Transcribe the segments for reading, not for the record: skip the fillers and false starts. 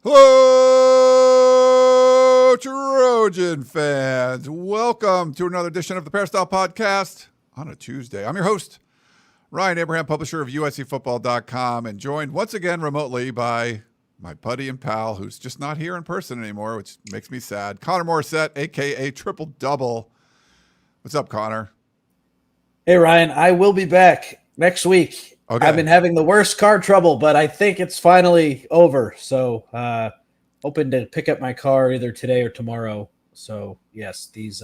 Hello, Trojan fans. Welcome to another edition of the Peristyle Podcast on a Tuesday. I'm your host, Ryan Abraham, publisher of USCFootball.com, and joined once again remotely by my buddy and pal who's just not here in person anymore, which makes me sad, Connor Morrissette, a.k.a. Triple Double. What's up, Connor? Hey, Ryan. I will be back next week. Okay. I've been having the worst car trouble, but I think it's finally over. So hoping to pick up my car either today or tomorrow. So, yes, these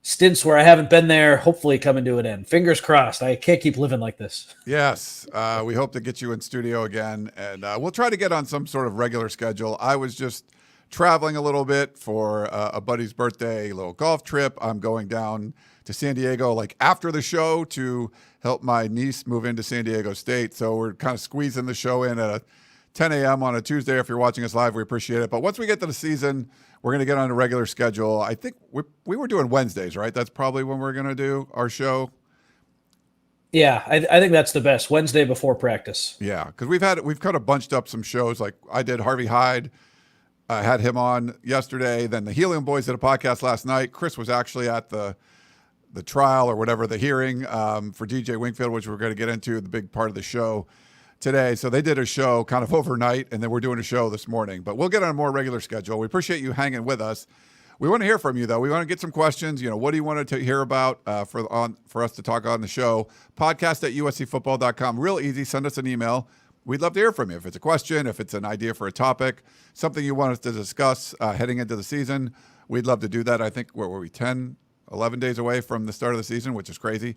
stints where I haven't been there hopefully coming to an end. Fingers crossed. I can't keep living like this. Yes. We hope to get you in studio again, and we'll try to get on some sort of regular schedule. I was just traveling a little bit for a buddy's birthday, a little golf trip. I'm going down to San Diego like after the show to help my niece move into San Diego State. So we're kind of squeezing the show in at 10 a.m. on a Tuesday. If you're watching us live, we appreciate it. But once we get to the season, we're going to get on a regular schedule. I think we were doing Wednesdays, right? That's probably when we're going to do our show. Yeah, I think that's the best, Wednesday before practice. Yeah, because we've kind of bunched up some shows. Like I did Harvey Hyde. I had him on yesterday. Then the Helium Boys did a podcast last night. Chris was actually at the trial or whatever, the hearing for DJ Wingfield, which we're going to get into the big part of the show today. So they did a show kind of overnight, and then we're doing a show this morning. But we'll get on a more regular schedule. We appreciate you hanging with us. We want to hear from you, though. We want to get some questions. You know, what do you want to hear about for us to talk on the show? Podcast at USCFootball.com. Real easy. Send us an email. We'd love to hear from you. If it's a question, if it's an idea for a topic, something you want us to discuss heading into the season, we'd love to do that. I think, where were we, 11 days away from the start of the season, which is crazy.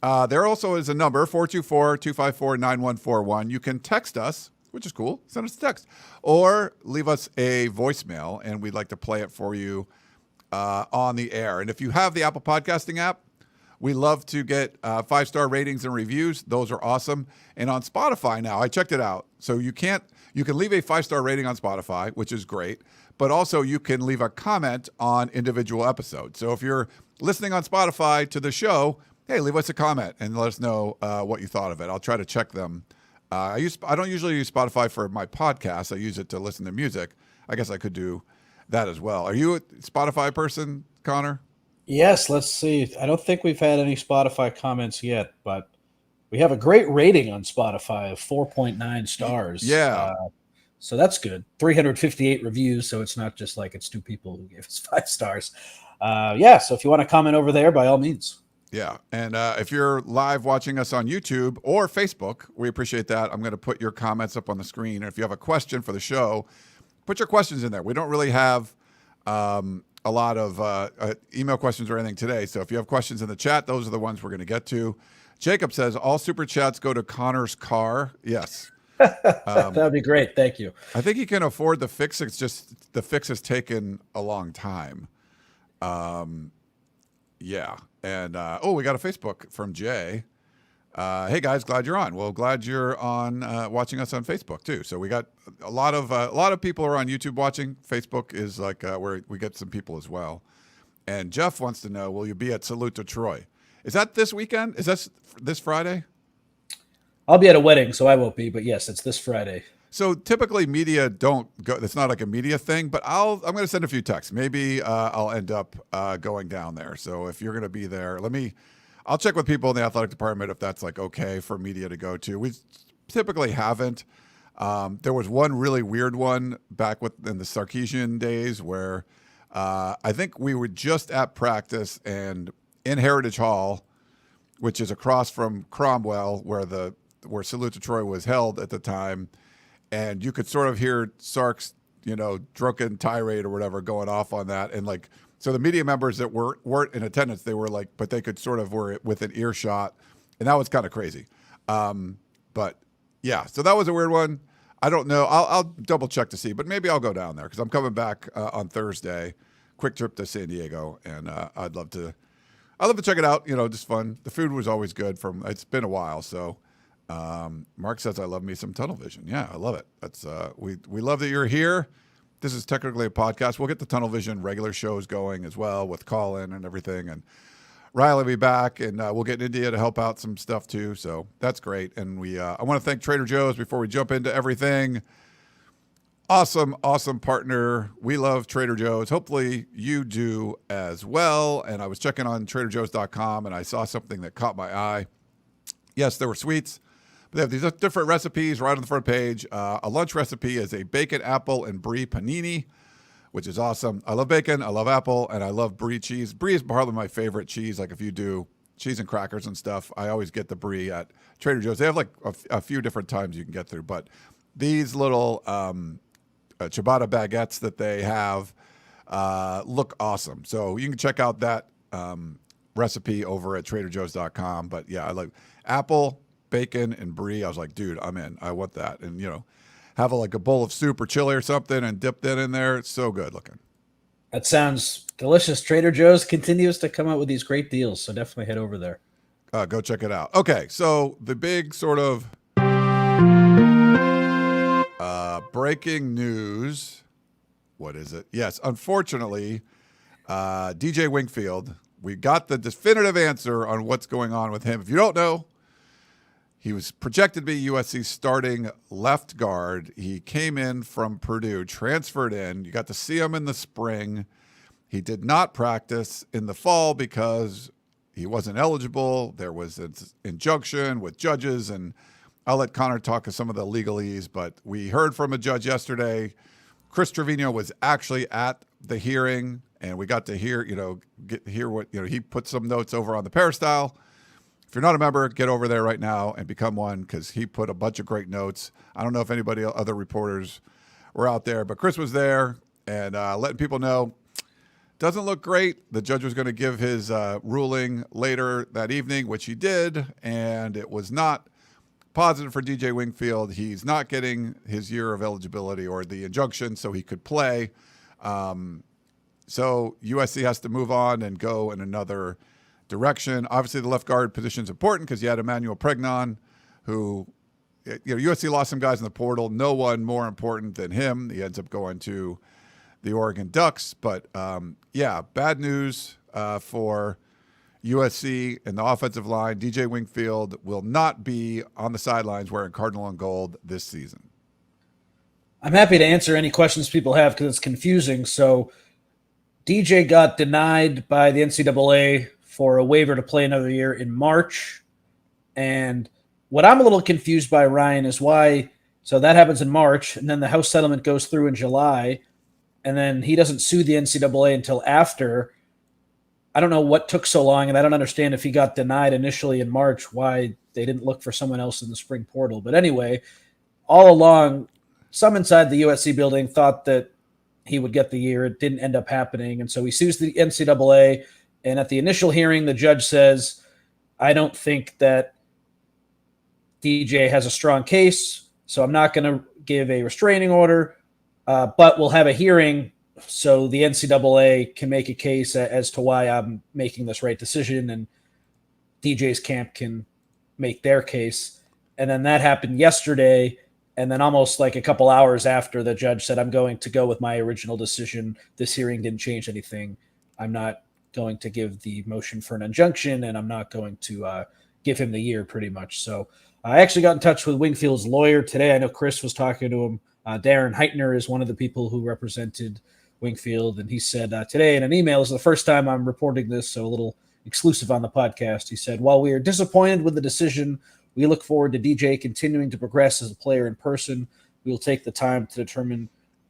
There also is a number, 424-254-9141. You can text us, which is cool. Send us a text. Or leave us a voicemail, and we'd like to play it for you on the air. And if you have the Apple Podcasting app, we love to get 5-star ratings and reviews. Those are awesome. And on Spotify now, I checked it out. So you can leave a 5-star rating on Spotify, which is great. But also you can leave a comment on individual episodes. So if you're listening on Spotify to the show, hey, leave us a comment and let us know what you thought of it. I'll try to check them. I don't usually use Spotify for my podcast. I use it to listen to music. I guess I could do that as well. Are you a Spotify person, Connor? Yes, let's see. I don't think we've had any Spotify comments yet, but we have a great rating on Spotify of 4.9 stars. Yeah. So that's good. 358 reviews, so it's not just like it's two people who gave us 5 stars. So if you want to comment over there, by all means. Yeah, and if you're live watching us on YouTube or Facebook, we appreciate that. I'm going to put your comments up on the screen. And if you have a question for the show, put your questions in there. We don't really have a lot of email questions or anything today. So if you have questions in the chat, those are the ones we're going to get to. Jacob says, all super chats go to Connor's car. Yes. That would be great. Thank you. I think he can afford the fix. It's just the fix has taken a long time. Yeah. And, we got a Facebook from Jay. Hey guys, glad you're on. Well, glad you're on, watching us on Facebook too. So we got a lot of people are on YouTube watching. Facebook is like, where we get some people as well. And Jeff wants to know, will you be at Salute to Troy? Is that this weekend? Is that this Friday? I'll be at a wedding, so I won't be, but yes, it's this Friday. So typically media don't go, it's not like a media thing, but I'm going to send a few texts. Maybe I'll end up going down there. So if you're going to be there, I'll check with people in the athletic department if that's like okay for media to go to. We typically haven't. There was one really weird one back in the Sarkeesian days where I think we were just at practice and in Heritage Hall, which is across from Cromwell, where Salute to Troy was held at the time, and you could sort of hear Sark's, drunken tirade or whatever going off on that, and so the media members that weren't in attendance, they were but they could sort of were within earshot, and that was kind of crazy. But yeah, so that was a weird one. I don't know. I'll double check to see, but maybe I'll go down there because I'm coming back on Thursday. Quick trip to San Diego, and I'd love to check it out. Just fun. The food was always good. It's been a while, so. Mark says I love me some tunnel vision. Yeah, I love it. That's we love that you're here. This is technically a podcast. We'll get the tunnel vision regular shows going as well with Colin and everything, and Riley will be back, and we'll get India to help out some stuff too. So that's great. And I want to thank Trader Joe's before we jump into everything. Awesome partner. We love Trader Joe's. Hopefully you do as well. And I was checking on TraderJoe's.com and I saw something that caught my eye. Yes, there were sweets, but they have these different recipes right on the front page. A lunch recipe is a bacon, apple, and brie panini, which is awesome. I love bacon, I love apple, and I love brie cheese. Brie is probably my favorite cheese. Like if you do cheese and crackers and stuff, I always get the brie at Trader Joe's. They have like a few different times you can get through, but these little ciabatta baguettes that they have look awesome. So you can check out that recipe over at TraderJoe's.com. But yeah, I like apple, bacon, and brie. I was like, dude, I'm in. I want that. And, have like a bowl of soup or chili or something and dip that in there. It's so good looking. That sounds delicious. Trader Joe's continues to come out with these great deals, so definitely head over there. Go check it out. Okay, so the big sort of breaking news. What is it? Yes, unfortunately, DJ Wingfield, we got the definitive answer on what's going on with him. If you don't know, he was projected to be USC's starting left guard. He came in from Purdue, transferred in. You got to see him in the spring. He did not practice in the fall because he wasn't eligible. There was an injunction with judges, and I'll let Connor talk to some of the legalese, but we heard from a judge yesterday. Chris Trevino was actually at the hearing, and we got to hear, hear what, he put some notes over on the Peristyle. If you're not a member, get over there right now and become one because he put a bunch of great notes. I don't know if other reporters were out there, but Chris was there and letting people know. Doesn't look great. The judge was going to give his ruling later that evening, which he did, and it was not positive for DJ Wingfield. He's not getting his year of eligibility or the injunction so he could play. So USC has to move on and go in another direction. Obviously, the left guard position is important because you had Emmanuel Pregnon, who, USC lost some guys in the portal. No one more important than him. He ends up going to the Oregon Ducks. But, bad news for USC and the offensive line. DJ Wingfield will not be on the sidelines wearing cardinal and gold this season. I'm happy to answer any questions people have because it's confusing. So DJ got denied by the NCAA for a waiver to play another year in March. And what I'm a little confused by, Ryan, is why. So that happens in March, and then the House settlement goes through in July, and then he doesn't sue the NCAA until after. I don't know what took so long, and I don't understand if he got denied initially in March, why they didn't look for someone else in the spring portal. But anyway, all along, some inside the USC building thought that he would get the year. It didn't end up happening, and so he sues the NCAA. And at the initial hearing, the judge says, I don't think that DJ has a strong case, so I'm not going to give a restraining order, but we'll have a hearing so the NCAA can make a case as to why I'm making this right decision, and DJ's camp can make their case. And then that happened yesterday, and then almost like a couple hours after, the judge said, I'm going to go with my original decision. This hearing didn't change anything. I'm not going to give the motion for an injunction, and I'm not going to give him the year pretty much. So I actually got in touch with Wingfield's lawyer today. I know Chris was talking to him. Darren Heitner is one of the people who represented Wingfield, and he said today in an email, this is the first time I'm reporting this, so a little exclusive on the podcast. He said, while we are disappointed with the decision, we look forward to DJ continuing to progress as a player in person. We will take the time to determine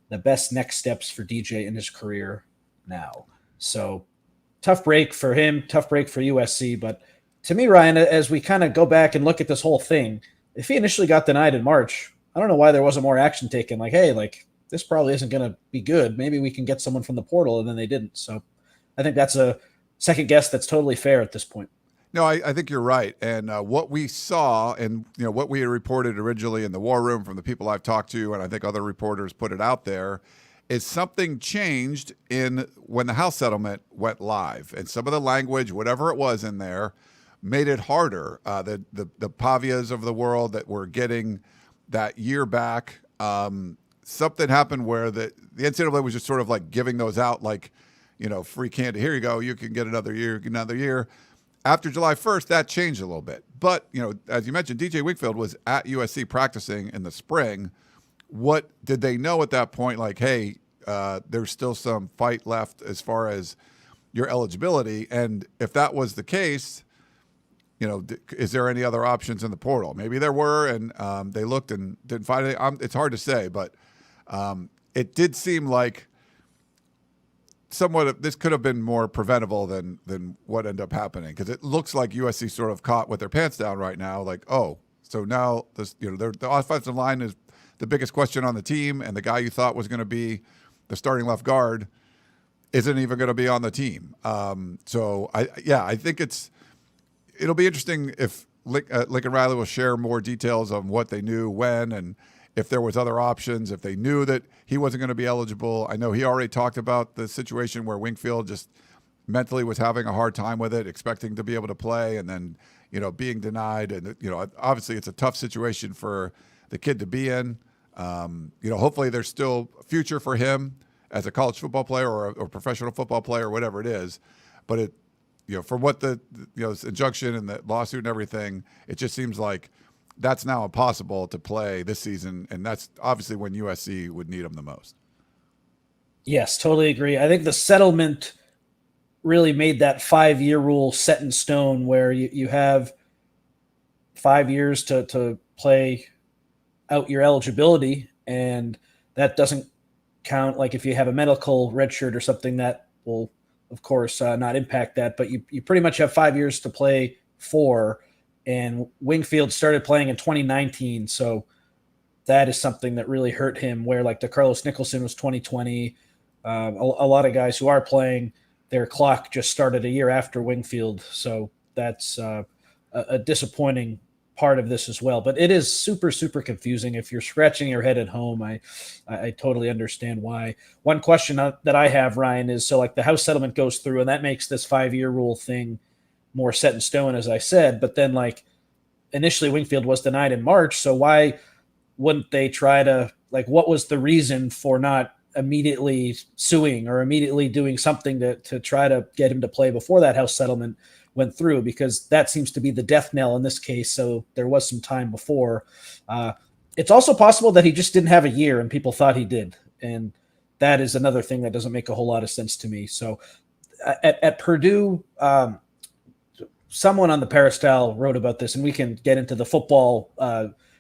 the best next steps for DJ in his career now. So tough break for him, tough break for USC. But to me, Ryan, as we kind of go back and look at this whole thing, if he initially got denied in March, I don't know why there wasn't more action taken. Like, hey, this probably isn't going to be good. Maybe we can get someone from the portal, and then they didn't. So I think that's a second guess that's totally fair at this point. No, I think you're right. And what we saw and what we had reported originally in the war room from the people I've talked to, and I think other reporters put it out there, is something changed when the House settlement went live. And some of the language, whatever it was in there, made it harder. The Pavias of the world that were getting that year back, something happened where the NCAA was just sort of like giving those out like, free candy. Here you go. You can get another year. After July 1st, that changed a little bit. But, as you mentioned, DJ Wingfield was at USC practicing in the spring what did they know at that point? Like, hey, there's still some fight left as far as your eligibility. And if that was the case, is there any other options in the portal? Maybe there were, and they looked and didn't find it. It's hard to say, but it did seem like somewhat of this could have been more preventable than what ended up happening, because it looks like USC sort of caught with their pants down right now. Like, oh, so now this, the offensive line is the biggest question on the team, and the guy you thought was going to be the starting left guard isn't even going to be on the team. So I think it'll be interesting if Lincoln Riley will share more details on what they knew when, and if there was other options, if they knew that he wasn't going to be eligible. I know he already talked about the situation where Wingfield just mentally was having a hard time with it, expecting to be able to play, and then, being denied. And, obviously it's a tough situation for the kid to be in. Hopefully there's still a future for him as a college football player or professional football player, whatever it is. But for what this injunction and the lawsuit and everything, it just seems like that's now impossible to play this season, and that's obviously when USC would need him the most. Yes, totally agree. I think the settlement really made that 5-year rule set in stone, where you have 5 years to play out your eligibility, and that doesn't count. Like if you have a medical redshirt or something, that will, of course, not impact that, but you pretty much have 5 years to play for. And Wingfield started playing in 2019, so that is something that really hurt him, where like DeCarlos Nicholson was 2020. A lot of guys who are playing, their clock just started a year after Wingfield, so that's a disappointing part of this as well. But it is super, super confusing. If you're scratching your head at home, I totally understand why. One question that I have, Ryan, is so like the House settlement goes through, and that makes this 5-year rule thing more set in stone, as I said, but then like initially Wingfield was denied in March. So why wouldn't they try to, like, what was the reason for not immediately suing or immediately doing something to try to get him to play before that House settlement went through? Because that seems to be the death knell in this case. So there was some time before. It's also possible that he just didn't have a year and people thought he did. And that is another thing that doesn't make a whole lot of sense to me. So at Purdue, someone on the Peristyle wrote about this, and we can get into the football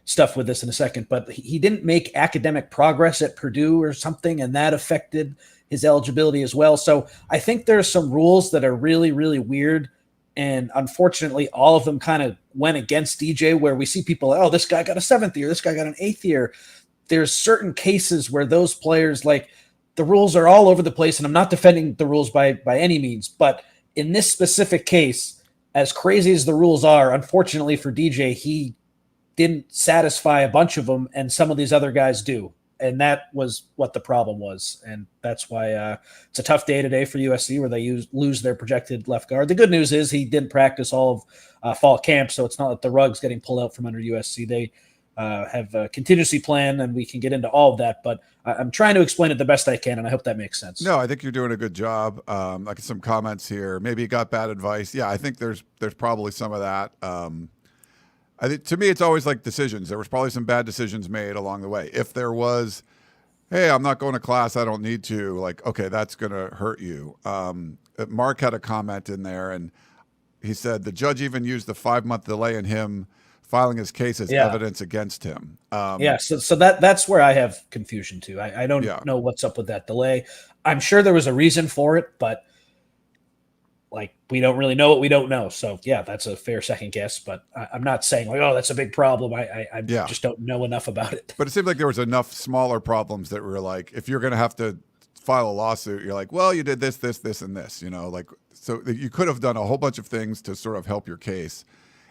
stuff with this in a second, but he didn't make academic progress at Purdue or something, and that affected his eligibility as well. So I think there's some rules that are really, really weird, and unfortunately all of them kind of went against DJ, where we see people, oh, this guy got a 7th year, this guy got an 8th year. There's certain cases where those players, like, the rules are all over the place, and I'm not defending the rules by any means, but in this specific case, as crazy as the rules are, unfortunately for DJ, he didn't satisfy a bunch of them, and some of these other guys do. And that was what the problem was. And that's why it's a tough day today for USC, where they lose their projected left guard. The good news is he didn't practice all of fall camp, so it's not like the rug's getting pulled out from under USC. They have a contingency plan, and we can get into all of that. But I'm trying to explain it the best I can, and I hope that makes sense. No, I think you're doing a good job. Like some comments here. Maybe you got bad advice. Yeah, I think there's probably some of that. I think, to me, it's always like decisions. There was probably some bad decisions made along the way. If there was, hey, I'm not going to class, I don't need to, like, okay, that's going to hurt you. Mark had a comment in there, and he said the judge even used the 5-month delay in him filing his case as evidence against him. So that's where I have confusion too. I don't know what's up with that delay. I'm sure there was a reason for it, but like, we don't really know what we don't know. So yeah, that's a fair second guess, but I'm not saying like, oh, that's a big problem. I just don't know enough about it. But it seemed like there was enough smaller problems that were like, if you're going to have to file a lawsuit, you're like, well, you did this, and this, like, so you could have done a whole bunch of things to sort of help your case.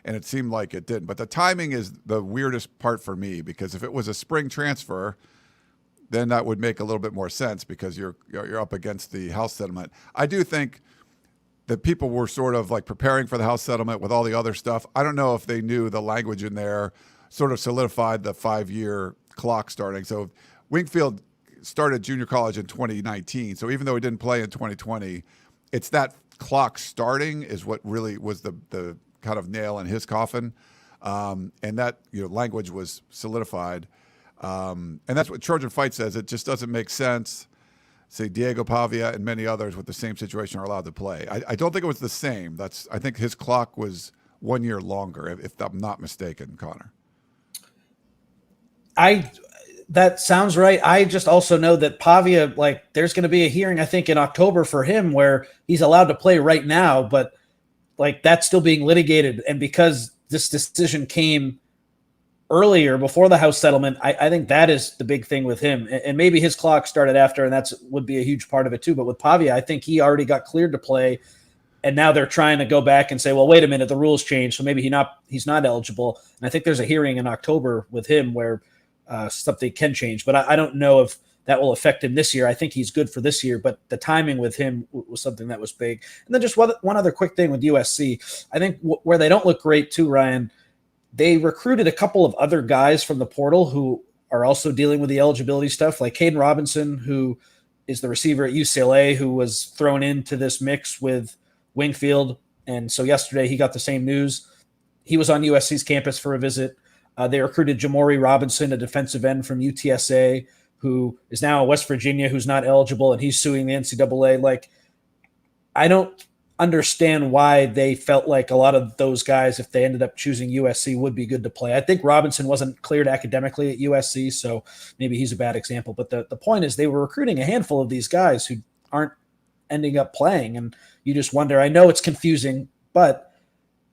And it seemed like it didn't. But the timing is the weirdest part for me, because if it was a spring transfer, then that would make a little bit more sense, because you're up against the House settlement. I do think that people were sort of like preparing for the House settlement with all the other stuff. I don't know if they knew the language in there sort of solidified the 5-year clock starting. So Wingfield started junior college in 2019. So even though he didn't play in 2020, it's that clock starting is what really was the kind of nail in his coffin. And that language was solidified. And that's what Trojan Fight says. It just doesn't make sense. Say Diego Pavia and many others with the same situation are allowed to play. I don't think it was the same. I think his clock was 1 year longer, if I'm not mistaken, Connor. That sounds right. I just also know that Pavia, like, there's going to be a hearing, I think, in October for him where he's allowed to play right now, but like that's still being litigated. And because this decision came earlier before the House settlement, I think that is the big thing with him. And maybe his clock started after, and that's would be a huge part of it too. But with Pavia, I think he already got cleared to play, and now they're trying to go back and say, well, wait a minute, the rules changed, so maybe he's not eligible. And I think there's a hearing in October with him where something can change, but I don't know if that will affect him this year. I think he's good for this year, but the timing with him was something that was big. And then just one other quick thing with USC. I think where they don't look great too, Ryan, they recruited a couple of other guys from the portal who are also dealing with the eligibility stuff, like Caden Robinson, who is the receiver at UCLA, who was thrown into this mix with Wingfield. And so yesterday he got the same news. He was on USC's campus for a visit. They recruited Jamori Robinson, a defensive end from UTSA, who is now in West Virginia, who's not eligible, and he's suing the NCAA. Like, I don't understand why they felt like a lot of those guys, if they ended up choosing USC, would be good to play. I think Robinson wasn't cleared academically at USC, so maybe he's a bad example. But the point is they were recruiting a handful of these guys who aren't ending up playing, and you just wonder. I know it's confusing, but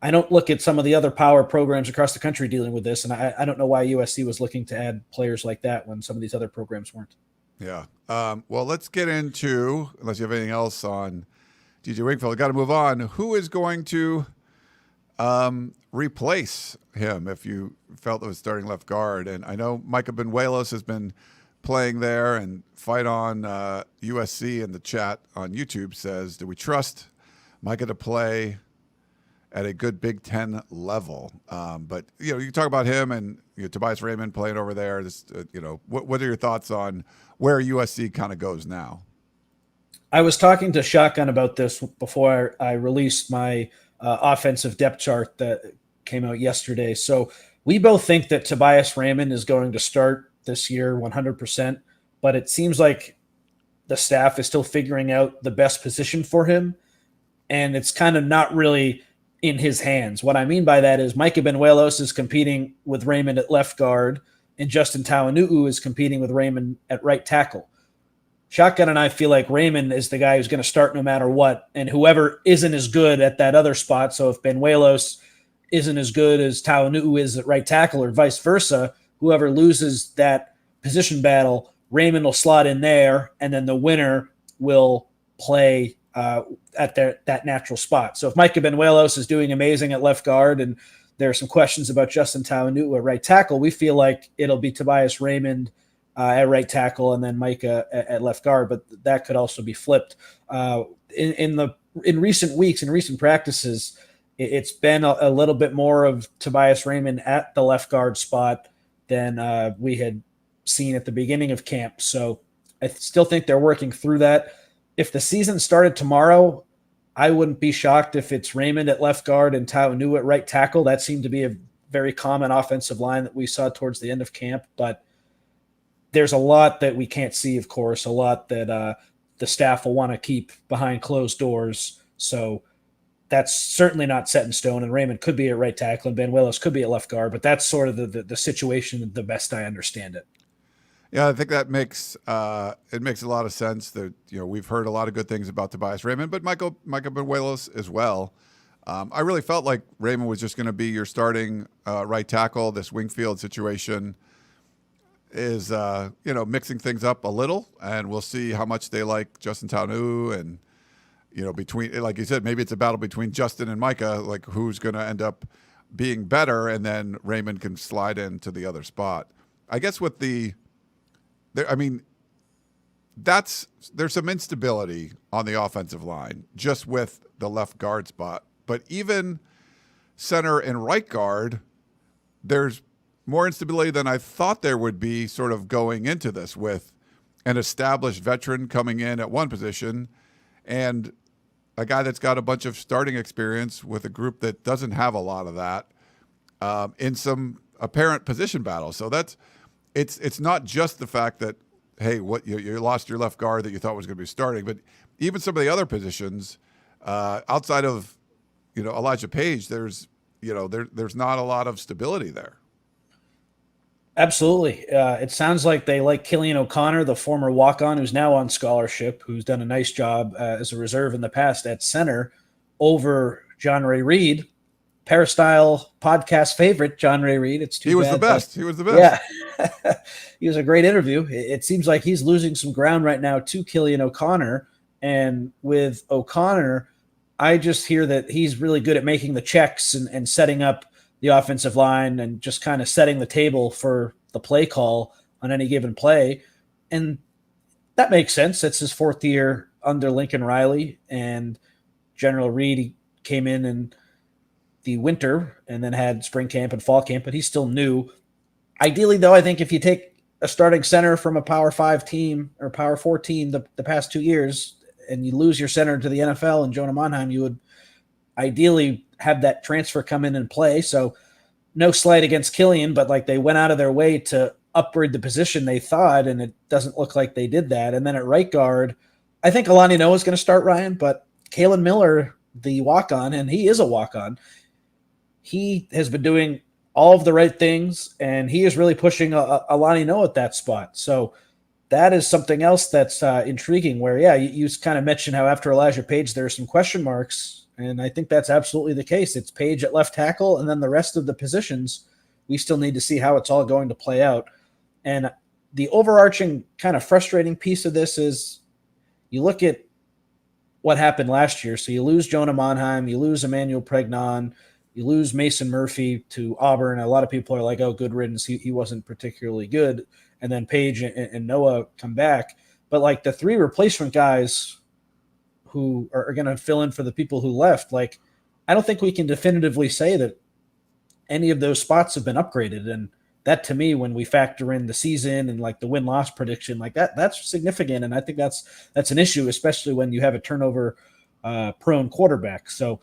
I don't look at some of the other power programs across the country dealing with this, and I don't know why USC was looking to add players like that when some of these other programs weren't. Yeah. Well, let's get into, unless you have anything else on DJ Wingfield, we've got to move on. Who is going to replace him if you felt it was starting left guard? And I know Micah Banuelos has been playing there, and Fight on USC in the chat on YouTube says, do we trust Micah to play at a good Big Ten level? But, you talk about him and Tobias Raymond playing over there. What are your thoughts on where USC kind of goes now? I was talking to Shotgun about this before I released my offensive depth chart that came out yesterday. So we both think that Tobias Raymond is going to start this year 100%, but it seems like the staff is still figuring out the best position for him, and it's kind of not really in his hands. What I mean by that is Micah Banuelos is competing with Raymond at left guard, and Justin Tawanu'u is competing with Raymond at right tackle. Shotgun and I feel like Raymond is the guy who's going to start no matter what, and whoever isn't as good at that other spot, so if Banuelos isn't as good as Tawanu'u is at right tackle or vice versa, whoever loses that position battle, Raymond will slot in there, and then the winner will play at that natural spot. So if Micah Banuelos is doing amazing at left guard and there are some questions about Justin Tawanu'u at right tackle, we feel like it'll be Tobias Raymond at right tackle and then Micah at left guard, but that could also be flipped. In recent weeks, in recent practices, it's been a little bit more of Tobias Raymond at the left guard spot than we had seen at the beginning of camp. So I still think they're working through that. If the season started tomorrow, I wouldn't be shocked if it's Raymond at left guard and Tawanu'u at right tackle. That seemed to be a very common offensive line that we saw towards the end of camp. But there's a lot that we can't see, of course, a lot that the staff will want to keep behind closed doors. So that's certainly not set in stone. And Raymond could be at right tackle and Banuelos could be at left guard. But that's sort of the situation, the best I understand it. Yeah, I think that makes it makes a lot of sense. That we've heard a lot of good things about Tobias Raymond, but Micah Banuelos as well. I really felt like Raymond was just going to be your starting right tackle. This Wingfield situation is mixing things up a little, and we'll see how much they like Justin Tawanu'u, and between, like you said, maybe it's a battle between Justin and Micah, like who's going to end up being better, and then Raymond can slide into the other spot. I guess with there's some instability on the offensive line just with the left guard spot. But even center and right guard, there's more instability than I thought there would be sort of going into this, with an established veteran coming in at one position and a guy that's got a bunch of starting experience with a group that doesn't have a lot of that in some apparent position battles. So it's not just the fact that, hey, what you lost your left guard that you thought was going to be starting, but even some of the other positions outside of, Elijah Page, there's not a lot of stability there. Absolutely. It sounds like they like Killian O'Connor, the former walk-on who's now on scholarship, who's done a nice job as a reserve in the past at center, over John Ray Reed, Peristyle podcast favorite, John Ray Reed. It's too He was bad, the best. He was the best. Yeah. He was a great interview. It seems like he's losing some ground right now to Killian O'Connor. And with O'Connor, I just hear that he's really good at making the checks and setting up the offensive line and just kind of setting the table for the play call on any given play. And that makes sense. It's his fourth year under Lincoln Riley, and General Reed came in the winter and then had spring camp and fall camp, but he's still new. Ideally, though, I think if you take a starting center from a Power 5 team or Power 4 team the past 2 years and you lose your center to the NFL and Jonah Monheim, you would ideally have that transfer come in and play. So no slight against Killian, but like they went out of their way to upgrade the position they thought, and it doesn't look like they did that. And then at right guard, I think Alani Noah is going to start, Ryan, but Kalen Miller, the walk-on, and he is a walk-on, he has been doing all of the right things, and he is really pushing Alani Noah at that spot. So that is something else that's intriguing where, yeah, you kind of mentioned how after Elijah Page, there are some question marks. And I think that's absolutely the case. It's Page at left tackle, and then the rest of the positions, we still need to see how it's all going to play out. And the overarching kind of frustrating piece of this is you look at what happened last year. So you lose Jonah Monheim, you lose Emmanuel Pregnon, you lose Mason Murphy to Auburn. A lot of people are like, oh, good riddance. He wasn't particularly good. And then Page and Noah come back. But like the three replacement guys who are going to fill in for the people who left, like, I don't think we can definitively say that any of those spots have been upgraded. And that, to me, when we factor in the season and like the win-loss prediction, like that's significant. And I think that's an issue, especially when you have a turnover prone quarterback. So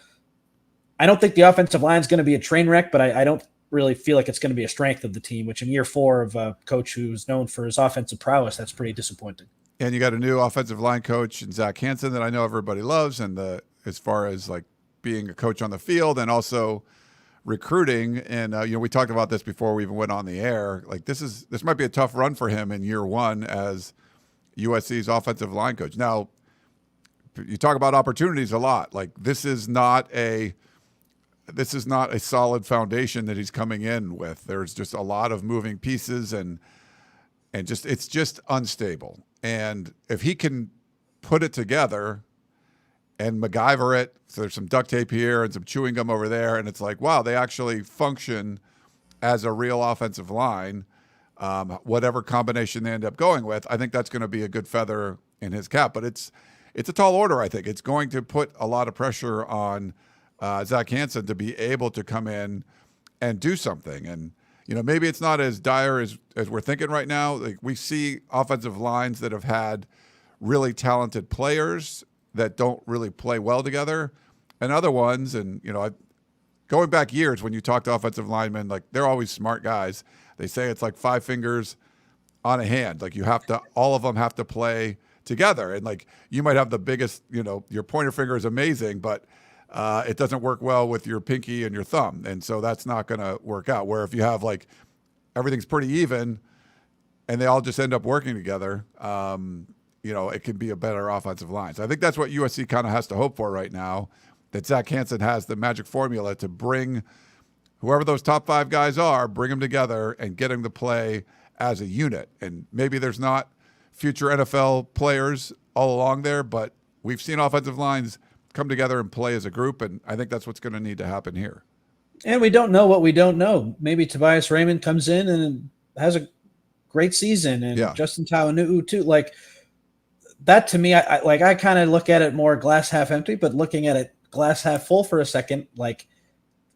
I don't think the offensive line is going to be a train wreck, but I don't really feel like it's going to be a strength of the team, which in year 4 of a coach who's known for his offensive prowess, that's pretty disappointing. And you got a new offensive line coach in Zach Hansen that I know everybody loves. And as far as like being a coach on the field and also recruiting. And, we talked about this before we even went on the air. Like this might be a tough run for him in year 1 as USC's offensive line coach. Now, you talk about opportunities a lot. Like this is not a solid foundation that he's coming in with. There's just a lot of moving pieces and it's just unstable. And if he can put it together and MacGyver it, so there's some duct tape here and some chewing gum over there, and it's like, wow, they actually function as a real offensive line, whatever combination they end up going with, I think that's going to be a good feather in his cap. But it's a tall order, I think. It's going to put a lot of pressure on Zach Hansen to be able to come in and do something. And maybe it's not as dire as we're thinking right now. Like we see offensive lines that have had really talented players that don't really play well together, and other ones. And going back years when you talk to offensive linemen, like they're always smart guys. They say it's like 5 fingers on a hand. Like all of them have to play together. And like you might have the biggest, your pointer finger is amazing, but it doesn't work well with your pinky and your thumb. And so that's not going to work out. Where if you have like everything's pretty even and they all just end up working together, it can be a better offensive line. So I think that's what USC kind of has to hope for right now, that Zach Hansen has the magic formula to bring whoever those top 5 guys are, bring them together and get them to play as a unit. And maybe there's not future NFL players all along there, but we've seen offensive lines come together and play as a group, and I think that's what's going to need to happen here. And we don't know what we don't know. Maybe Tobias Raymond comes in and has a great season, and Justin Tauanu'u too. Like that to me, I kind of look at it more glass half empty, but looking at it glass half full for a second, like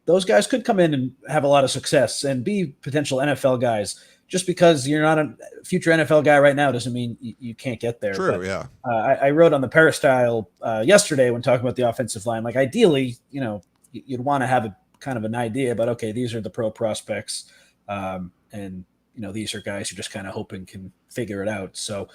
those guys could come in and have a lot of success and be potential NFL guys. Just because you're not a future NFL guy right now doesn't mean you can't get there. True, but, yeah. I wrote on the Peristyle yesterday when talking about the offensive line, like ideally, you'd want to have a kind of an idea about, okay, these are the pro prospects. And these are guys who just kind of hoping can figure it out. So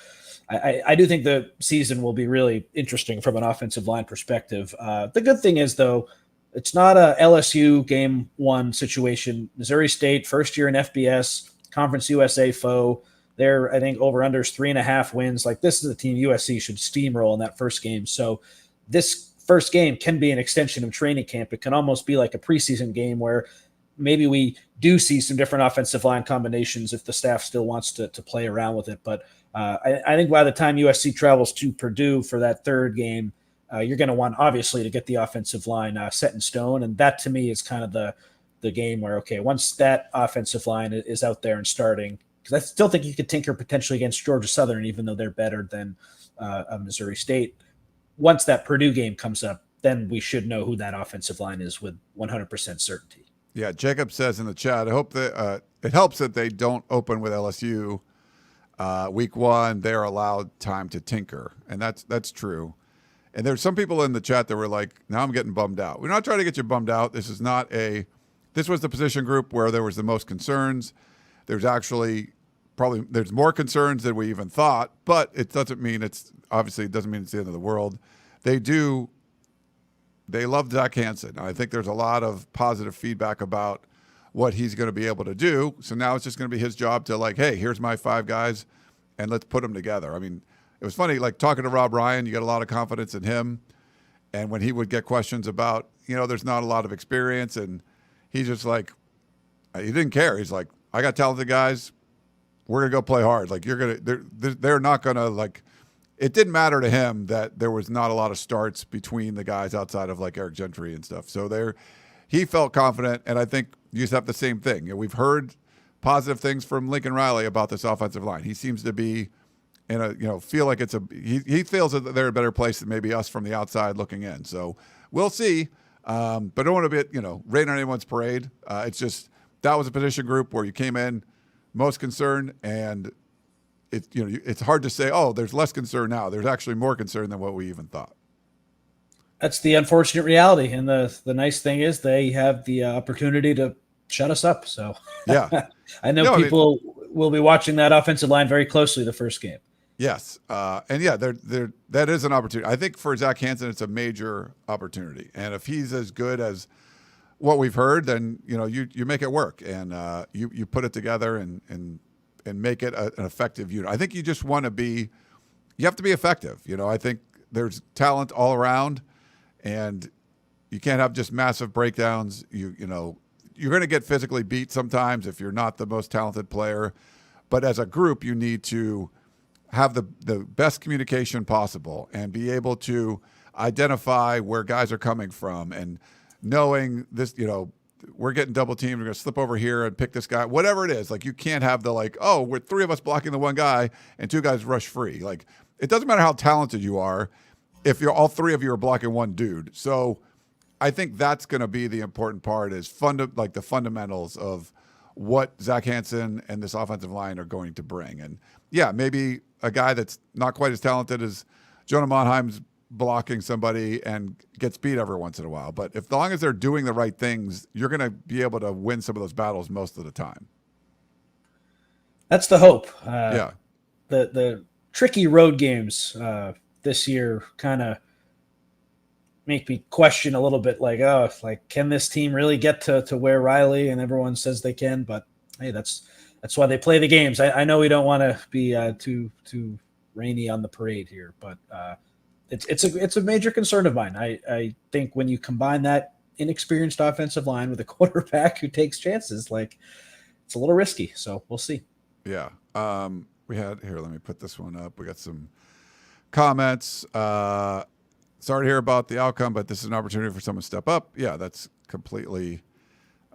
I do think the season will be really interesting from an offensive line perspective. The good thing is, though, it's not a LSU game one situation. Missouri State, first year in FBS, Conference USA foe. They're, I think, over-unders 3.5 wins. Like, this is a team USC should steamroll in that first game. So this first game can be an extension of training camp. It can almost be like a preseason game where maybe we do see some different offensive line combinations if the staff still wants to play around with it. But I think by the time USC travels to Purdue for that third game, you're going to want, obviously, to get the offensive line set in stone. And that, to me, is kind of the game where, okay, once that offensive line is out there and starting, because I still think you could tinker potentially against Georgia Southern, even though they're better than Missouri State. Once that Purdue game comes up, then we should know who that offensive line is with 100% certainty. Yeah, Jacob says in the chat, I hope that it helps that they don't open with LSU week one. They're allowed time to tinker, and that's true. And there's some people in the chat that were like, now I'm getting bummed out. We're not trying to get you bummed out. This was the position group where there was the most concerns. There's actually there's more concerns than we even thought, but it doesn't mean it doesn't mean it's the end of the world. They love Zach Hansen. I think there's a lot of positive feedback about what he's going to be able to do. So now it's just going to be his job to, like, hey, here's my 5 guys, and let's put them together. I mean, it was funny, like, talking to Rob Ryan, you get a lot of confidence in him. And when he would get questions about, there's not a lot of experience, and he's just like, he didn't care. He's like, I got talented guys. We're going to go play hard. Like, they're not going to, like, it didn't matter to him that there was not a lot of starts between the guys outside of, like, Eric Gentry and stuff. So he felt confident, and I think you just have the same thing. We've heard positive things from Lincoln Riley about this offensive line. He seems to be feel like he feels that they're a better place than maybe us from the outside looking in. So we'll see. But I don't want to be, rain on anyone's parade. It's just, that was a position group where you came in most concerned, and it's hard to say, oh, there's less concern now. There's actually more concern than what we even thought. That's the unfortunate reality. And the nice thing is they have the opportunity to shut us up. So yeah, I know people will be watching that offensive line very closely the first game. Yes. And yeah, that is an opportunity. I think for Zach Hansen, it's a major opportunity. And if he's as good as what we've heard, then, you make it work, and you put it together and make it an effective unit. I think you just want to you have to be effective. I think there's talent all around, and you can't have just massive breakdowns. You're going to get physically beat sometimes if you're not the most talented player, but as a group, you need to have the best communication possible and be able to identify where guys are coming from, and knowing this, we're getting double teamed, we're going to slip over here and pick this guy, whatever it is. Like, you can't have we're 3 of us blocking the one guy and 2 guys rush free. Like, it doesn't matter how talented you are if all 3 of you are blocking one dude. So I think that's going to be the important part, is the fundamentals of what Zach Hansen and this offensive line are going to bring. And yeah, maybe a guy that's not quite as talented as Jonah Monheim's blocking somebody and gets beat every once in a while. But as long as they're doing the right things, you're going to be able to win some of those battles most of the time. That's the hope. Yeah. The tricky road games this year kind of make me question a little bit, can this team really get to where Riley and everyone says they can? But hey, that's why they play the games. I know we don't want to be too rainy on the parade here, but it's a major concern of mine. I think when you combine that inexperienced offensive line with a quarterback who takes chances, it's a little risky. So we'll see. Yeah. Let me put this one up. We got some comments. Sorry to hear about the outcome, but this is an opportunity for someone to step up. Yeah, that's completely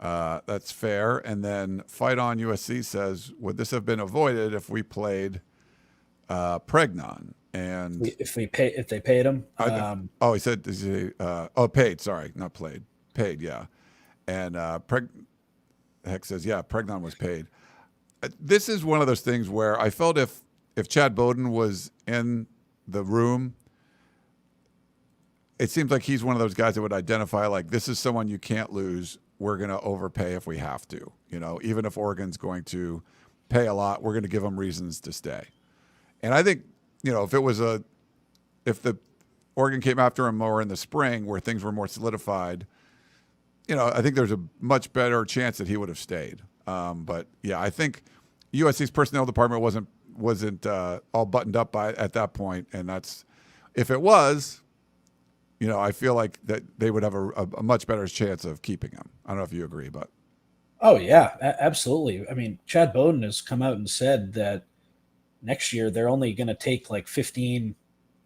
that's fair. And then Fight On USC says, would this have been avoided if we played Pregnon? And if they paid him, he said, paid. Sorry, not played. Paid, yeah. And Heck says, yeah, Pregnon was paid. This is one of those things where I felt if Chad Bowden was in the room, it seems like he's one of those guys that would identify, this is someone you can't lose. We're going to overpay if we have to, even if Oregon's going to pay a lot, we're going to give them reasons to stay. And I think, if the Oregon came after him more in the spring where things were more solidified, I think there's a much better chance that he would have stayed. But yeah, I think USC's personnel department wasn't all buttoned up at that point, and if it was, I feel like that they would have a much better chance of keeping him. I don't know if you agree, but. Oh yeah, absolutely. I mean, Chad Bowden has come out and said that next year they're only going to take like 15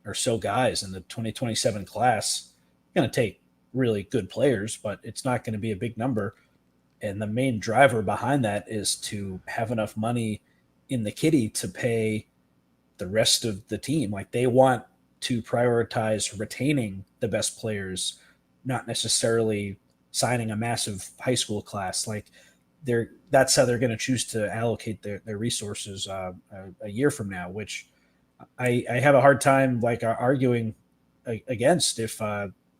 or so guys in the 2027 class. Going to take really good players, but it's not going to be a big number. And the main driver behind that is to have enough money in the kitty to pay the rest of the team. Like, they want to prioritize retaining the best players, not necessarily signing a massive high school class. Like, that's how they're going to choose to allocate their resources a year from now, which I have a hard time arguing against. If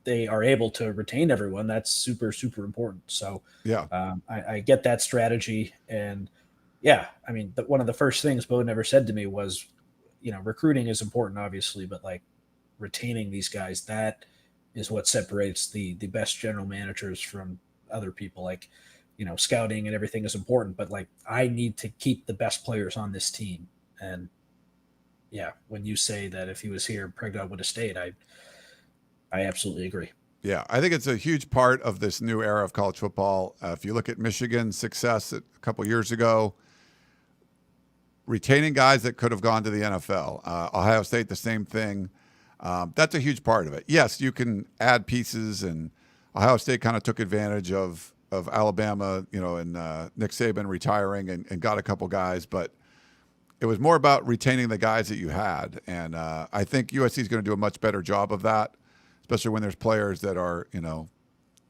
they are able to retain everyone, that's super, super important. So yeah, I get that strategy. And yeah, I mean, one of the first things Bowden ever said to me was, recruiting is important, obviously, but like, retaining these guys, that is what separates the best general managers from other people. Like, scouting and everything is important, but like, I need to keep the best players on this team. And yeah, when you say that if he was here, Pregnon would have stayed, I absolutely agree. Yeah, I think it's a huge part of this new era of college football. If you look at Michigan's success a couple years ago, retaining guys that could have gone to the NFL. Ohio State, the same thing. That's a huge part of it. Yes, you can add pieces, and Ohio State kind of took advantage of Alabama, and Nick Saban retiring and got a couple guys, but it was more about retaining the guys that you had. And I think USC is going to do a much better job of that, especially when there's players that are,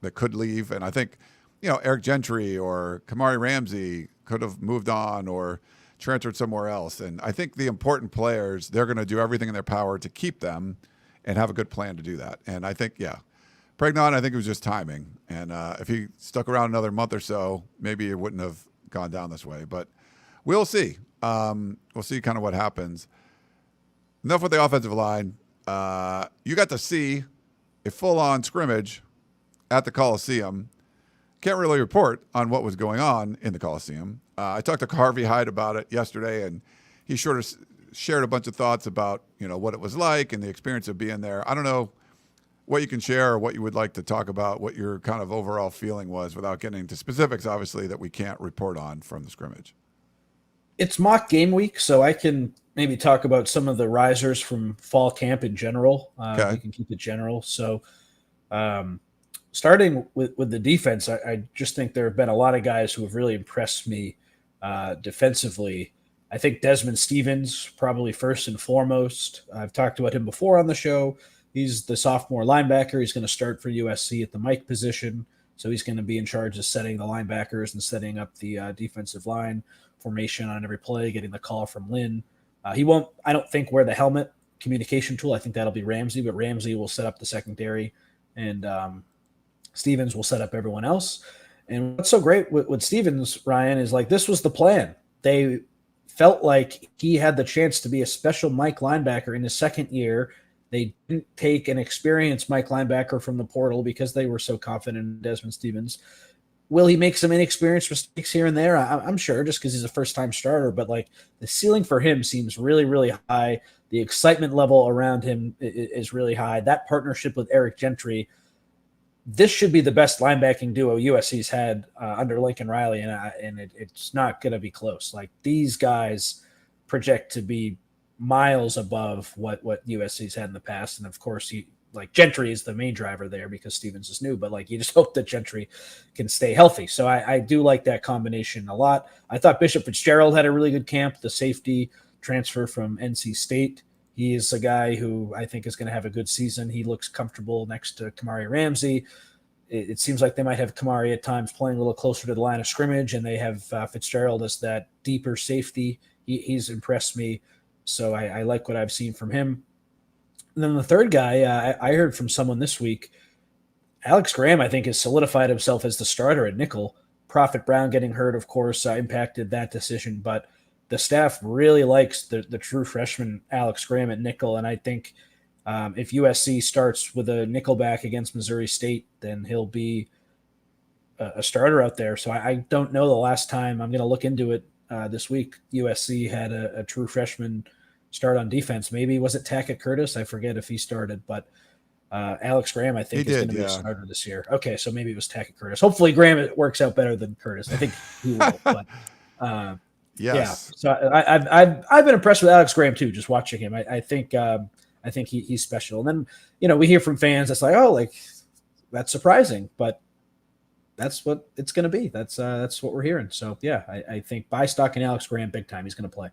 that could leave. And I think, Eric Gentry or Kamari Ramsey could have moved on or transferred somewhere else. And I think the important players, they're going to do everything in their power to keep them and have a good plan to do that. And I think, Pregnon, I think it was just timing. And if he stuck around another month or so, maybe it wouldn't have gone down this way. But we'll see. We'll see kind of what happens. Enough with the offensive line. You got to see a full-on scrimmage at the Coliseum. Can't really report on what was going on in the Coliseum. I talked to Harvey Hyde about it yesterday, and he sort of shared a bunch of thoughts about, what it was like and the experience of being there. I don't know what you can share or what you would like to talk about, what your kind of overall feeling was without getting into specifics, obviously, that we can't report on from the scrimmage. It's mock game week, so I can maybe talk about some of the risers from fall camp in general. Okay. We can keep it general. So starting with the defense, I just think there have been a lot of guys who have really impressed me defensively. I think Desmond Stevens, probably first and foremost. I've talked about him before on the show. He's the sophomore linebacker. He's going to start for USC at the Mike position. So he's going to be in charge of setting the linebackers and setting up the defensive line formation on every play, getting the call from Lynn. He won't, I don't think, wear the helmet communication tool. I think that'll be Ramsey, but Ramsey will set up the secondary, and Stevens will set up everyone else. And what's so great with Stevens, Ryan, is like, this was the plan. They felt like he had the chance to be a special Mike linebacker in his second year. They didn't take an experienced Mike linebacker from the portal because they were so confident in Desmond Stevens. Will he make some inexperienced mistakes here and there? I'm sure, just because he's a first-time starter. But like, the ceiling for him seems really, really high. The excitement level around him is really high. That partnership with Eric Gentry, this should be the best linebacking duo USC's had under Lincoln Riley, and it's not going to be close. Like, these guys project to be miles above what USC's had in the past. And of course, Gentry is the main driver there because Stevens is new, but like, you just hope that Gentry can stay healthy. So I do like that combination a lot. I thought Bishop Fitzgerald had a really good camp, the safety transfer from NC State. He is a guy who I think is going to have a good season. He looks comfortable next to Kamari Ramsey. It seems like they might have Kamari at times playing a little closer to the line of scrimmage, and they have Fitzgerald as that deeper safety. He's impressed me. So I like what I've seen from him. And then the third guy, I heard from someone this week, Alex Graham, I think, has solidified himself as the starter at nickel. Prophet Brown getting hurt, of course, impacted that decision. But the staff really likes the true freshman Alex Graham at nickel, and I think if USC starts with a nickel back against Missouri State, then he'll be a starter out there. So I don't know the last time. I'm going to look into it this week. USC had a true freshman start on defense. Maybe was it Tackett Curtis? I forget if he started, but Alex Graham, I think, is going to be a starter this year. Okay, so maybe it was Tackett Curtis. Hopefully Graham works out better than Curtis. I think he will. But yes. Yeah. So I've been impressed with Alex Graham too, just watching him. I think he's special. And then we hear from fans that's like, oh, like that's surprising, but that's what it's going to be. That's what we're hearing. So yeah, I think buy stock in Alex Graham big time. He's going to play.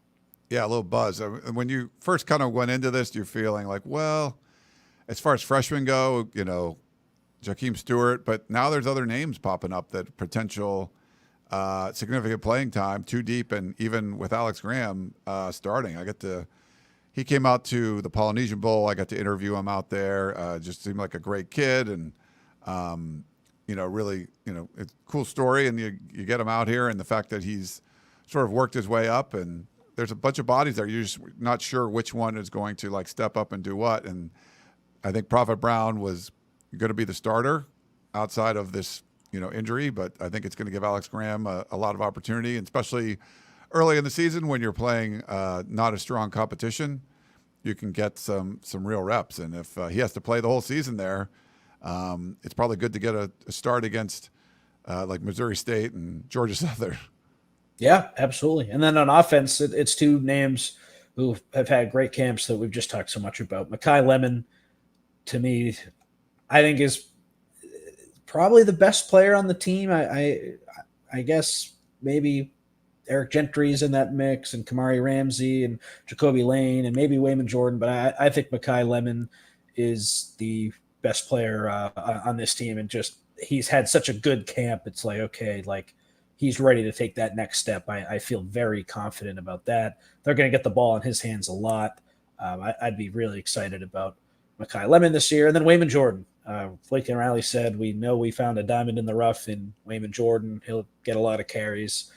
Yeah, a little buzz. When you first kind of went into this, you're feeling like, well, as far as freshmen go, Jakeem Stewart, but now there's other names popping up that potential significant playing time, too deep, and even with Alex Graham starting, he came out to the Polynesian Bowl. I got to interview him out there. Just seemed like a great kid, and really, it's a cool story. And you get him out here, and the fact that he's sort of worked his way up, and there's a bunch of bodies there. You're just not sure which one is going to like step up and do what. And I think Prophet Brown was going to be the starter outside of this, injury, but I think it's going to give Alex Graham a lot of opportunity, and especially early in the season when you're playing not a strong competition, you can get some real reps. And if he has to play the whole season there, it's probably good to get a start against like Missouri State and Georgia Southern. Yeah, absolutely. And then on offense, it's two names who have had great camps that we've just talked so much about. Makai Lemon, to me, I think is probably the best player on the team. I guess maybe Eric Gentry's in that mix, and Kamari Ramsey and Jacoby Lane and maybe Wayman Jordan. But I think Makai Lemon is the best player on this team. And just he's had such a good camp. It's like, okay, like he's ready to take that next step. I feel very confident about that. They're going to get the ball in his hands a lot. I'd be really excited about Makai Lemon this year. And then Wayman Jordan. Blake and Riley said, we know we found a diamond in the rough in Wayman Jordan. He'll get a lot of carries.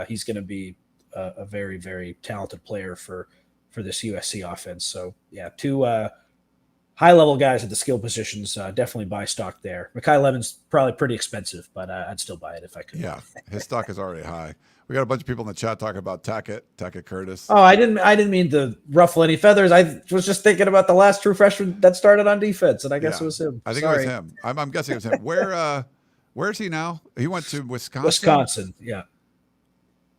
He's going to be a very, very talented player for this USC offense. So, yeah, two high-level guys at the skill positions, definitely buy stock there. Makai Lemon's probably pretty expensive, but I'd still buy it if I could. Yeah, his stock is already high. We got a bunch of people in the chat talking about Tackett Curtis. Oh, I didn't mean to ruffle any feathers. I was just thinking about the last true freshman that started on defense, and I guess it was him. I think it was him. I'm guessing it was him. Where is he now? He went to Wisconsin. Wisconsin, yeah.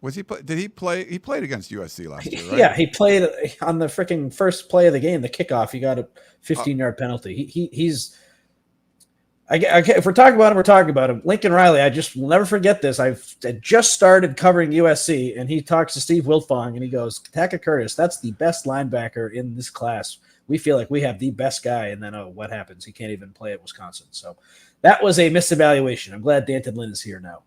Was he? Did he play? He played against USC last year, right? Yeah, he played on the freaking first play of the game, the kickoff. He got a 15-yard penalty. He's. If we're talking about him, we're talking about him. Lincoln Riley, I just will never forget this. I just started covering USC, and he talks to Steve Wiltfong, and he goes, Tackett Curtis, that's the best linebacker in this class. We feel like we have the best guy, and then, what happens? He can't even play at Wisconsin. So that was a misevaluation. I'm glad Danton Lynn is here now.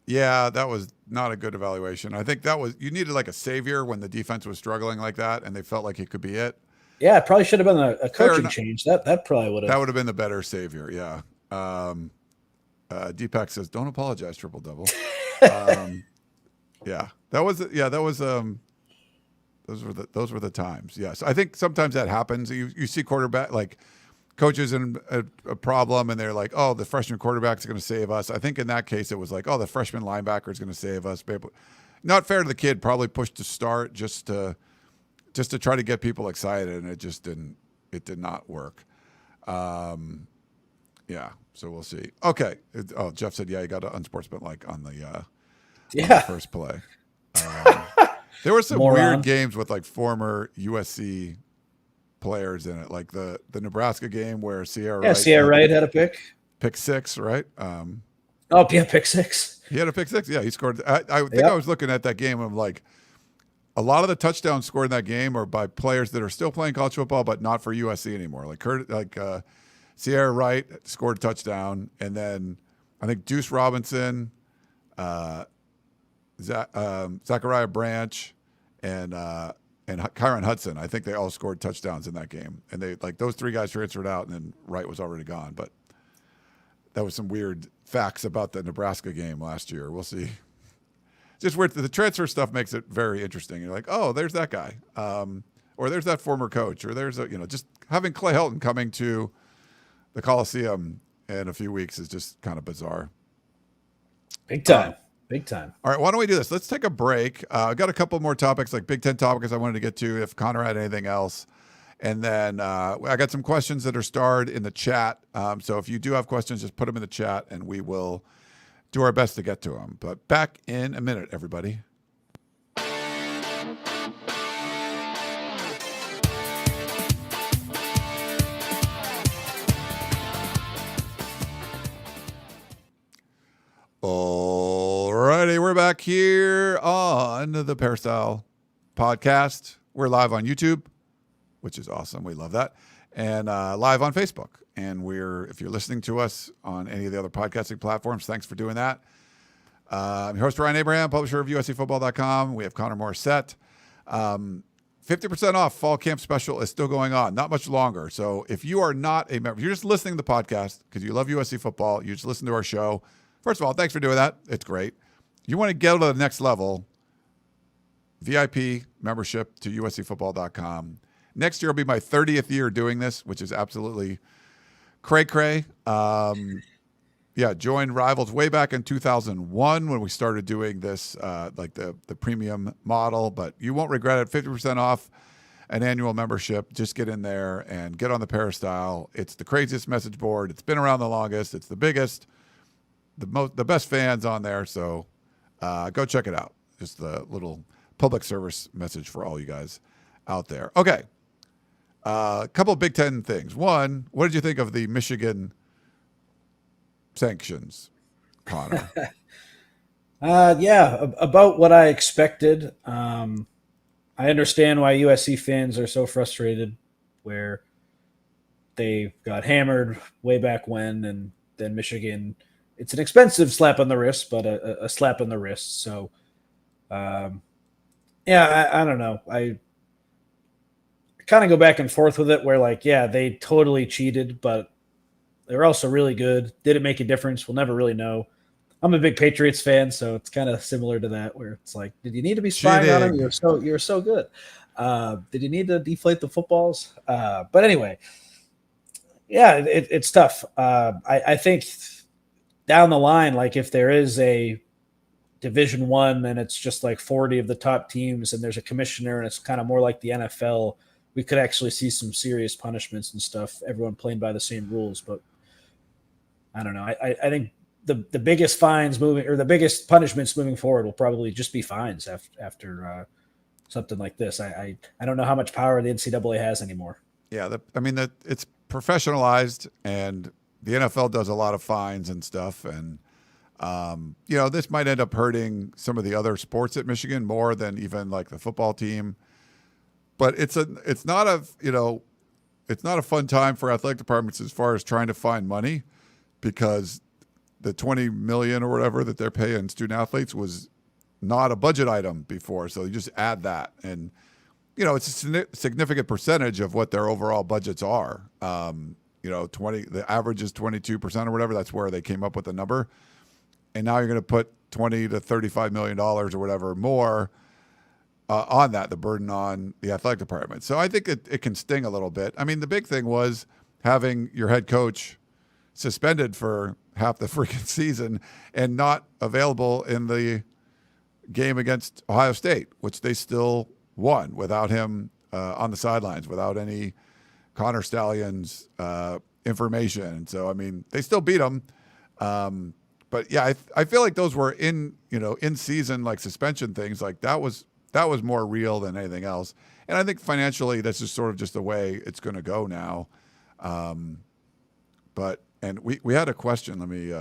Yeah, that was not a good evaluation. I think you needed like a savior when the defense was struggling like that, and they felt like he could be it. Yeah, it probably should have been a coaching change. That probably would have. That would have been the better savior, yeah. Deepak says, "Don't apologize, triple double." Yeah, those were the times. Yes, I think sometimes that happens. You see quarterback like coaches in a problem, and they're like, "Oh, the freshman quarterback is going to save us." I think in that case, it was like, "Oh, the freshman linebacker is going to save us." Not fair to the kid. Probably pushed to start just to try to get people excited, and it just didn't. It did not work. Yeah, so we'll see. Okay. Jeff said, yeah, you got an unsportsmanlike on the first play. There were some weird games with like former USC players in it, like the Nebraska game where Sierra Wright had a pick six, right? Pick six. He had a pick six. Yeah, he scored. I think I was looking at that game. I'm like, a lot of the touchdowns scored in that game are by players that are still playing college football, but not for USC anymore. Sierra Wright scored a touchdown, and then I think Deuce Robinson, Zachariah Branch, and Kyron Hudson. I think they all scored touchdowns in that game, and those three guys transferred out, and then Wright was already gone. But that was some weird facts about the Nebraska game last year. We'll see just weird. The transfer stuff makes it very interesting. You're like, oh, there's that guy, or there's that former coach, or there's just having Clay Helton coming to the Coliseum in a few weeks is just kind of bizarre. Big time. Big time. All right, why don't we do this? Let's take a break. I got a couple more topics, like Big Ten topics I wanted to get to if Connor had anything else. And then I got some questions that are starred in the chat. So if you do have questions, just put them in the chat and we will do our best to get to them. But back in a minute, everybody. Alrighty, we're back here on the Peristyle Podcast. We're live on YouTube, which is awesome. We love that. And live on Facebook. And if you're listening to us on any of the other podcasting platforms, thanks for doing that. I'm your host, Ryan Abraham, publisher of USCFootball.com. We have Connor Morrissette. 50% off fall camp special is still going on, not much longer. So if you are not a member, if you're just listening to the podcast because you love USC football, you just listen to our show. First of all, thanks for doing that. It's great. You want to get to the next level, VIP membership to USCFootball.com. Next year will be my 30th year doing this, which is absolutely cray-cray. Joined Rivals way back in 2001 when we started doing this, like the premium model. But you won't regret it. 50% off an annual membership. Just get in there and get on the Peristyle. It's the craziest message board. It's been around the longest. It's the biggest. The best fans on there, so go check it out. Just the little public service message for all you guys out there. Okay, a couple of Big Ten things. One, what did you think of the Michigan sanctions, Connor? About what I expected. I understand why USC fans are so frustrated, where they got hammered way back when, and then Michigan. It's an expensive slap on the wrist, but a slap on the wrist. So, I don't know. I kind of go back and forth with it where, like, yeah, they totally cheated, but they were also really good. Did it make a difference? We'll never really know. I'm a big Patriots fan, so it's kind of similar to that where it's like, did you need to be spying on them? You're so good. Did you need to deflate the footballs? But anyway, yeah, it's tough. I think – down the line, like if there is a Division I and it's just like 40 of the top teams and there's a commissioner and it's kind of more like the NFL, we could actually see some serious punishments and stuff, everyone playing by the same rules. But I don't know. I think the biggest fines the biggest punishments moving forward will probably just be fines after something like this. I don't know how much power the NCAA has anymore. Yeah, it's professionalized, and the NFL does a lot of fines and stuff, and this might end up hurting some of the other sports at Michigan more than even like the football team. But it's not a fun time for athletic departments as far as trying to find money, because the $20 million or whatever that they're paying student athletes was not a budget item before. So you just add that, and it's a significant percentage of what their overall budgets are. The average is 22% or whatever. That's where they came up with the number. And now you're going to put $20 to $35 million or whatever more on that, the burden on the athletic department. So I think it can sting a little bit. I mean, the big thing was having your head coach suspended for half the freaking season and not available in the game against Ohio State, which they still won without him on the sidelines, without any Connor Stalions information. So, I mean, they still beat them. But yeah, I feel like those were in season, like suspension things, like that was more real than anything else. And I think financially that's just sort of just the way it's going to go now. And we had a question, let me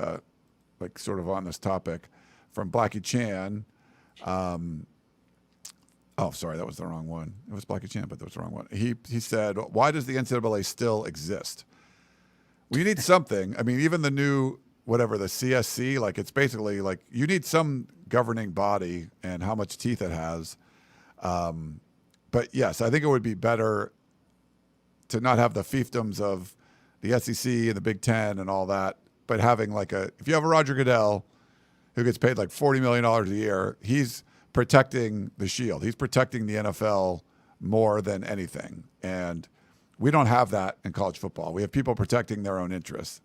like sort of on this topic from Blackie Chan. Oh, sorry, that was the wrong one. It was Blackie Chan, but that was the wrong one. He said, why does the NCAA still exist? Well, you need something. I mean, even the new, whatever, the CSC, like it's basically like you need some governing body and how much teeth it has. But yes, I think it would be better to not have the fiefdoms of the SEC and the Big Ten and all that, but having like if you have a Roger Goodell who gets paid like $40 million a year, he's protecting the shield. He's protecting the NFL more than anything. And we don't have that in college football. We have people protecting their own interests,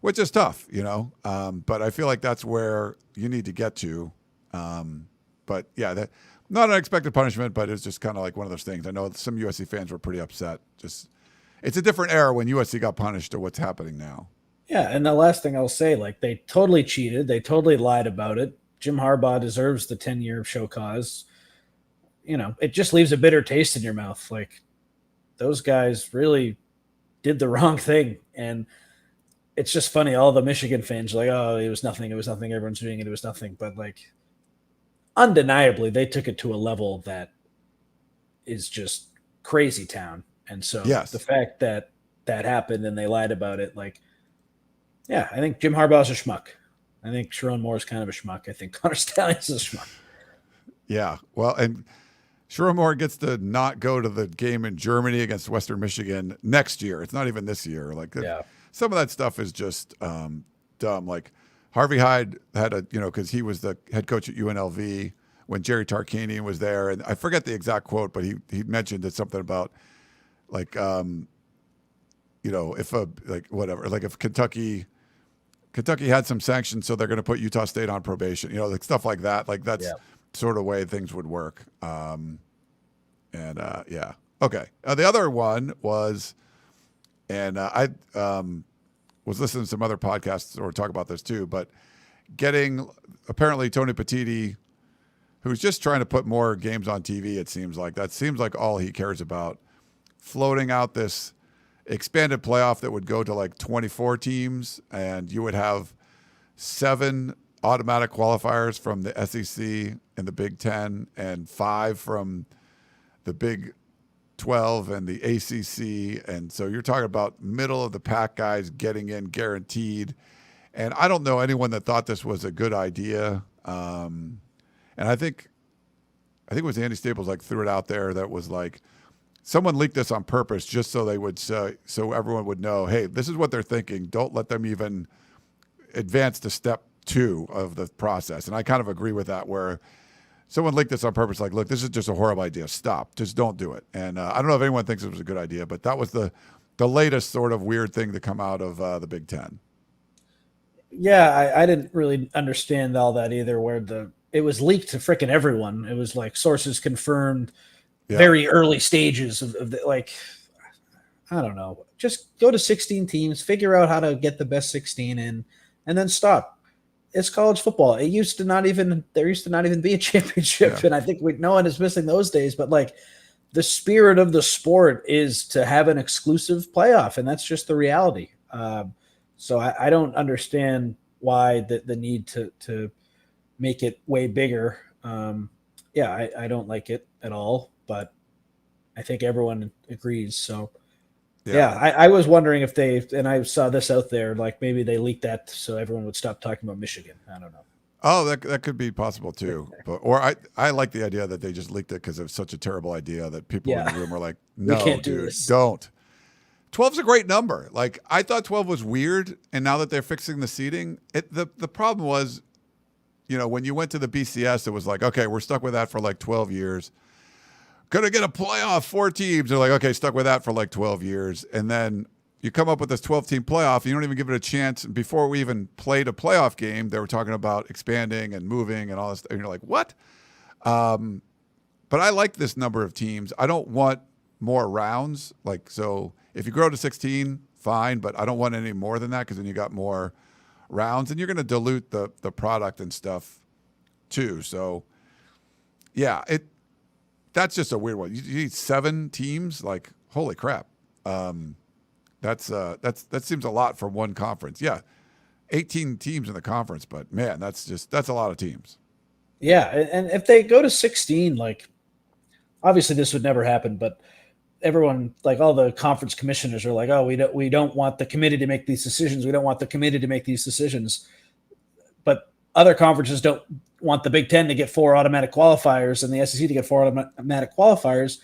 which is tough, but I feel like that's where you need to get to. But yeah, that not an unexpected punishment, but it's just kind of like one of those things. I know some USC fans were pretty upset. Just it's a different era when USC got punished to what's happening now. Yeah, and the last thing I'll say, like, they totally cheated. They totally lied about it. Jim Harbaugh deserves the 10-year show cause. It just leaves a bitter taste in your mouth. Like, those guys really did the wrong thing. And it's just funny. All the Michigan fans are like, oh, it was nothing. It was nothing. Everyone's doing it. It was nothing. But, like, undeniably, they took it to a level that is just crazy town. And so yes. The fact that happened and they lied about it, like, yeah, I think Jim Harbaugh's a schmuck. I think Sharon Moore is kind of a schmuck. I think Connor Stalions is a schmuck. Yeah, well, and Sharon Moore gets to not go to the game in Germany against Western Michigan next year. It's not even this year. Like, some of that stuff is just dumb. Like, Harvey Hyde had because he was the head coach at UNLV when Jerry Tarkanian was there. And I forget the exact quote, but he mentioned it something about, like, if Kentucky had some sanctions, so they're going to put Utah State on probation, like stuff like that. Like, that's sort of way things would work. Yeah. Okay. The other one was, and I was listening to some other podcasts or talk about this too, but apparently Tony Petitti, who's just trying to put more games on TV, it seems like all he cares about, floating out this expanded playoff that would go to like 24 teams, and you would have 7 automatic qualifiers from the SEC and the Big Ten and 5 from the Big 12 and the ACC. And so you're talking about middle of the pack guys getting in guaranteed. And I don't know anyone that thought this was a good idea. And I think it was Andy Staples threw it out there that was like, someone leaked this on purpose just so they would so everyone would know, hey, this is what they're thinking. Don't let them even advance to step 2 of the process. And I kind of agree with that, where someone leaked this on purpose, like, look, this is just a horrible idea. Stop. Just don't do it. And I don't know if anyone thinks it was a good idea, but that was the latest sort of weird thing to come out of the Big Ten. Yeah, I didn't really understand all that either, where it was leaked to frickin' everyone. It was like sources confirmed. Yeah. Very early stages of the, like, I don't know. Just go to 16 teams, figure out how to get the best 16 in, and then stop. It's college football. There used to not even be a championship, and I think no one is missing those days. But, like, the spirit of the sport is to have an exclusive playoff, and that's just the reality. So I don't understand why the need to make it way bigger. I don't like it at all. But I think everyone agrees. So, I was wondering if and I saw this out there, like maybe they leaked that so everyone would stop talking about Michigan. I don't know. Oh, that could be possible too. But I like the idea that they just leaked it because it was such a terrible idea that people in the room were like, no, we can't dude, this. Don't. 12's a great number. Like, I thought 12 was weird, and now that they're fixing the seating, the problem was, when you went to the BCS, it was like, okay, we're stuck with that for like 12 years. Going to get a playoff, 4 teams. They're like, okay, stuck with that for like 12 years. And then you come up with this 12-team playoff. You don't even give it a chance. Before we even played a playoff game, they were talking about expanding and moving and all this. And you're like, what? But I like this number of teams. I don't want more rounds. Like, so if you grow to 16, fine. But I don't want any more than that, because then you got more rounds. And you're going to dilute the product and stuff too. So, yeah, that's just a weird one. You need 7 teams, like, holy crap. That seems a lot for one conference. Yeah, 18 teams in the conference, but man, that's a lot of teams. Yeah, and if they go to 16, like, obviously this would never happen, but everyone, like all the conference commissioners are like, oh, we don't want the committee to make these decisions. We don't want the committee to make these decisions. But other conferences don't want the Big Ten to get 4 automatic qualifiers and the SEC to get 4 automatic qualifiers.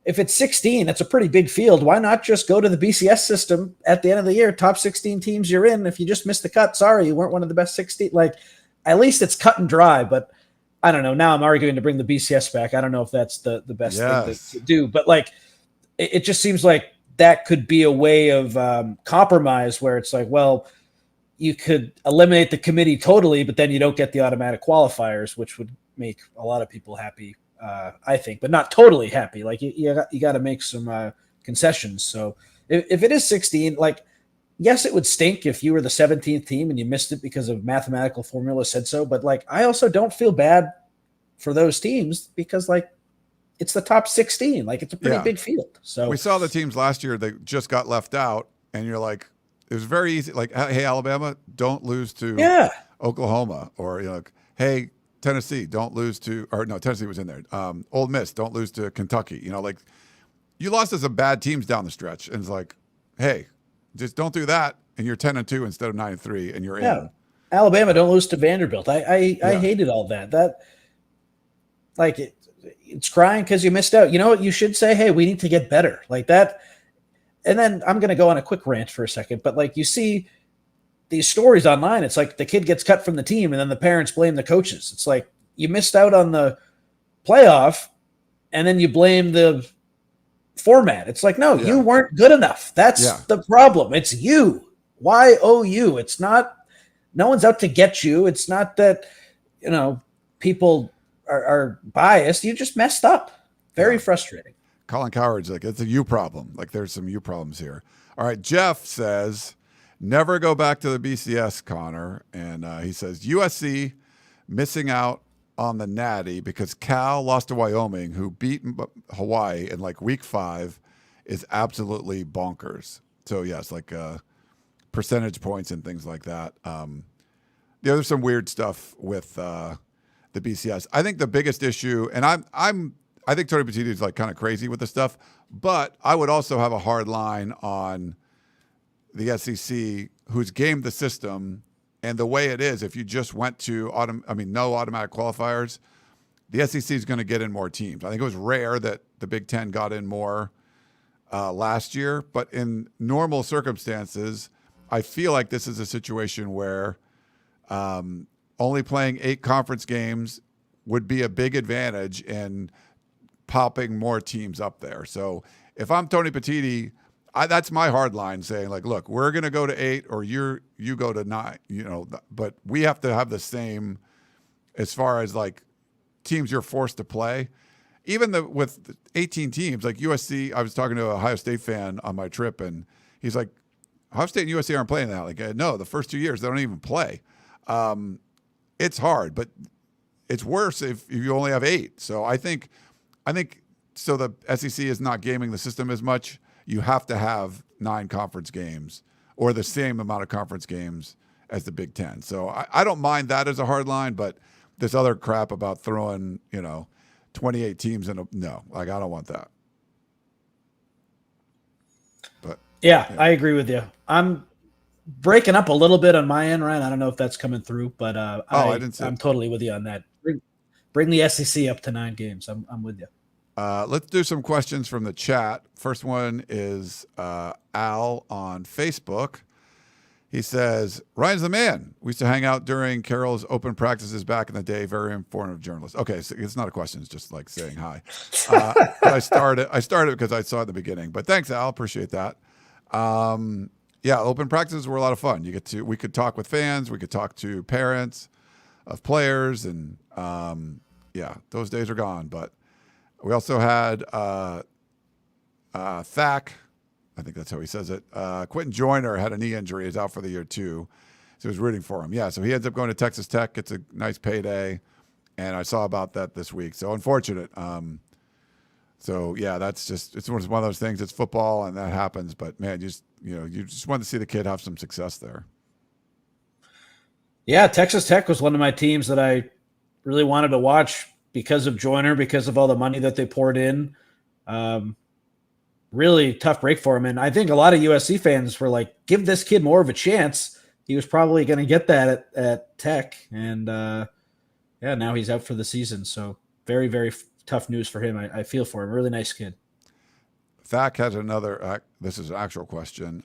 If it's 16, that's a pretty big field. Why not just go to the BCS system at the end of the year? Top 16 teams, you're in. If you just missed the cut, sorry, you weren't one of the best 16. Like, at least it's cut and dry. But I don't know. Now I'm arguing to bring the BCS back. I don't know if that's the best thing to do. But like, it just seems like that could be a way of compromise where it's like, well, you could eliminate the committee totally, but then you don't get the automatic qualifiers, which would make a lot of people happy, I think, but not totally happy. Like you got to make some concessions. So if it is 16, like, yes, it would stink if you were the 17th team and you missed it because of mathematical formula said so. But like, I also don't feel bad for those teams because like it's the top 16. Like it's a pretty big field. So we saw the teams last year that just got left out, and you're like, it was very easy. Like, hey, Alabama, don't lose to Oklahoma, or like, hey, Tennessee, don't lose to, or no, Tennessee was in there. Ole Miss, don't lose to Kentucky. Like you lost to some bad teams down the stretch, and it's like, hey, just don't do that, and you're 10-2 instead of 9-3, and you're in. Alabama, don't lose to Vanderbilt. I hated all that. That like it's crying because you missed out. You know what? You should say, hey, we need to get better like that. And then I'm going to go on a quick rant for a second, but like you see these stories online, it's like the kid gets cut from the team and then the parents blame the coaches. It's like you missed out on the playoff and then you blame the format. It's like, no, you weren't good enough. That's the problem. It's you. YOU. It's not, no one's out to get you. It's not that, people are biased. You just messed up. Very frustrating. Colin Coward's like, it's a you problem. Like there's some you problems here. All right. Jeff says, never go back to the BCS, Connor. And he says, USC missing out on the Natty because Cal lost to Wyoming, who beat Hawaii in like week 5, is absolutely bonkers. So yes, like percentage points and things like that. There's some weird stuff with the BCS. I think the biggest issue, and I think Tony Petitti is like kind of crazy with this stuff, but I would also have a hard line on the SEC, who's gamed the system. And the way it is, if you just went to no automatic qualifiers, the SEC is going to get in more teams. I think it was rare that the Big Ten got in more last year, but in normal circumstances, I feel like this is a situation where only playing 8 conference games would be a big advantage in popping more teams up there. So if I'm Tony Petitti, that's my hard line, saying like, look, we're going to go to 8 or you go to 9, but we have to have the same as far as like teams you're forced to play. Even with 18 teams, like USC, I was talking to a Ohio State fan on my trip, and he's like, Ohio State and USC aren't playing that. Like, no, the first 2 years, they don't even play. It's hard, but it's worse if you only have 8. So I think so the SEC is not gaming the system as much. You have to have 9 conference games or the same amount of conference games as the Big Ten. So I don't mind that as a hard line, but this other crap about throwing, 28 teams in no, like I don't want that. But yeah, I agree with you. I'm breaking up a little bit on my end, Ryan. I don't know if that's coming through, but I'm totally with you on that. Bring the SEC up to 9 games. I'm with you. Let's do some questions from the chat. First one is Al on Facebook. He says, Ryan's the man. We used to hang out during Carroll's open practices back in the day. Very informative journalist. Okay, so it's not a question. It's just like saying hi. But I started because I saw it at the beginning. But thanks, Al. Appreciate that. Open practices were a lot of fun. We could talk with fans. We could talk to parents of players. And those days are gone. But we also had Thack. I think that's how he says it. Quentin Joyner had a knee injury. He's out for the year too. So he was rooting for him. Yeah, so he ends up going to Texas Tech. Gets a nice payday. And I saw about that this week. So unfortunate. That's just, it's one of those things. It's football and that happens. But man, you just want to see the kid have some success there. Yeah, Texas Tech was one of my teams that I really wanted to watch because of Joyner, because of all the money that they poured in. Really tough break for him. And I think a lot of USC fans were like, give this kid more of a chance. He was probably going to get that at Tech. And now he's out for the season. So very, very tough news for him. I feel for him. Really nice kid. Thack has another, this is an actual question.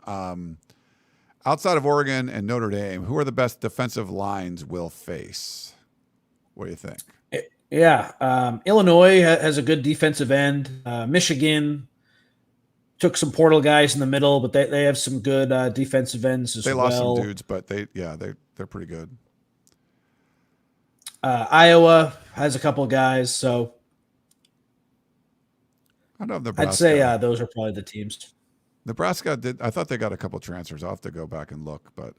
outside of Oregon and Notre Dame, who are the best defensive lines we'll face? What do you think? Yeah. Illinois has a good defensive end. Michigan took some portal guys in the middle, but they have some good defensive ends as well. They lost some dudes, but they're pretty good. Iowa has a couple guys, so I don't know if Nebraska. I'd say those are probably the teams. Nebraska did. I thought they got a couple transfers. I'll have to go back and look, but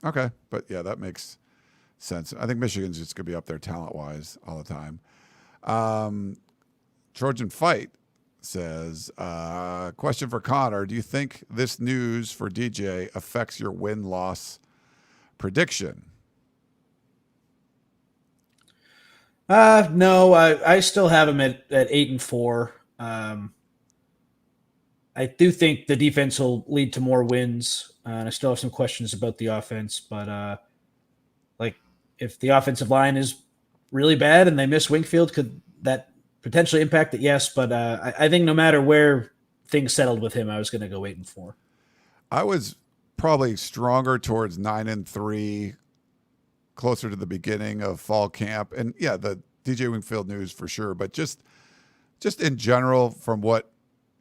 okay. But yeah, that makes sense. I think Michigan's just gonna be up there talent-wise all the time. Trojan Fight says, question for Connor: do you think this news for DJ affects your win-loss prediction? No, I still have him at 8-4. I do think the defense will lead to more wins, and I still have some questions about the offense. But like, if the offensive line is really bad and they miss Wingfield, could that potentially impact it? Yes, but I think no matter where things settled with him, I was going to go 8-4. I was probably stronger towards 9-3. Closer to the beginning of fall camp. And yeah, the DJ Wingfield news for sure, but just in general, from what,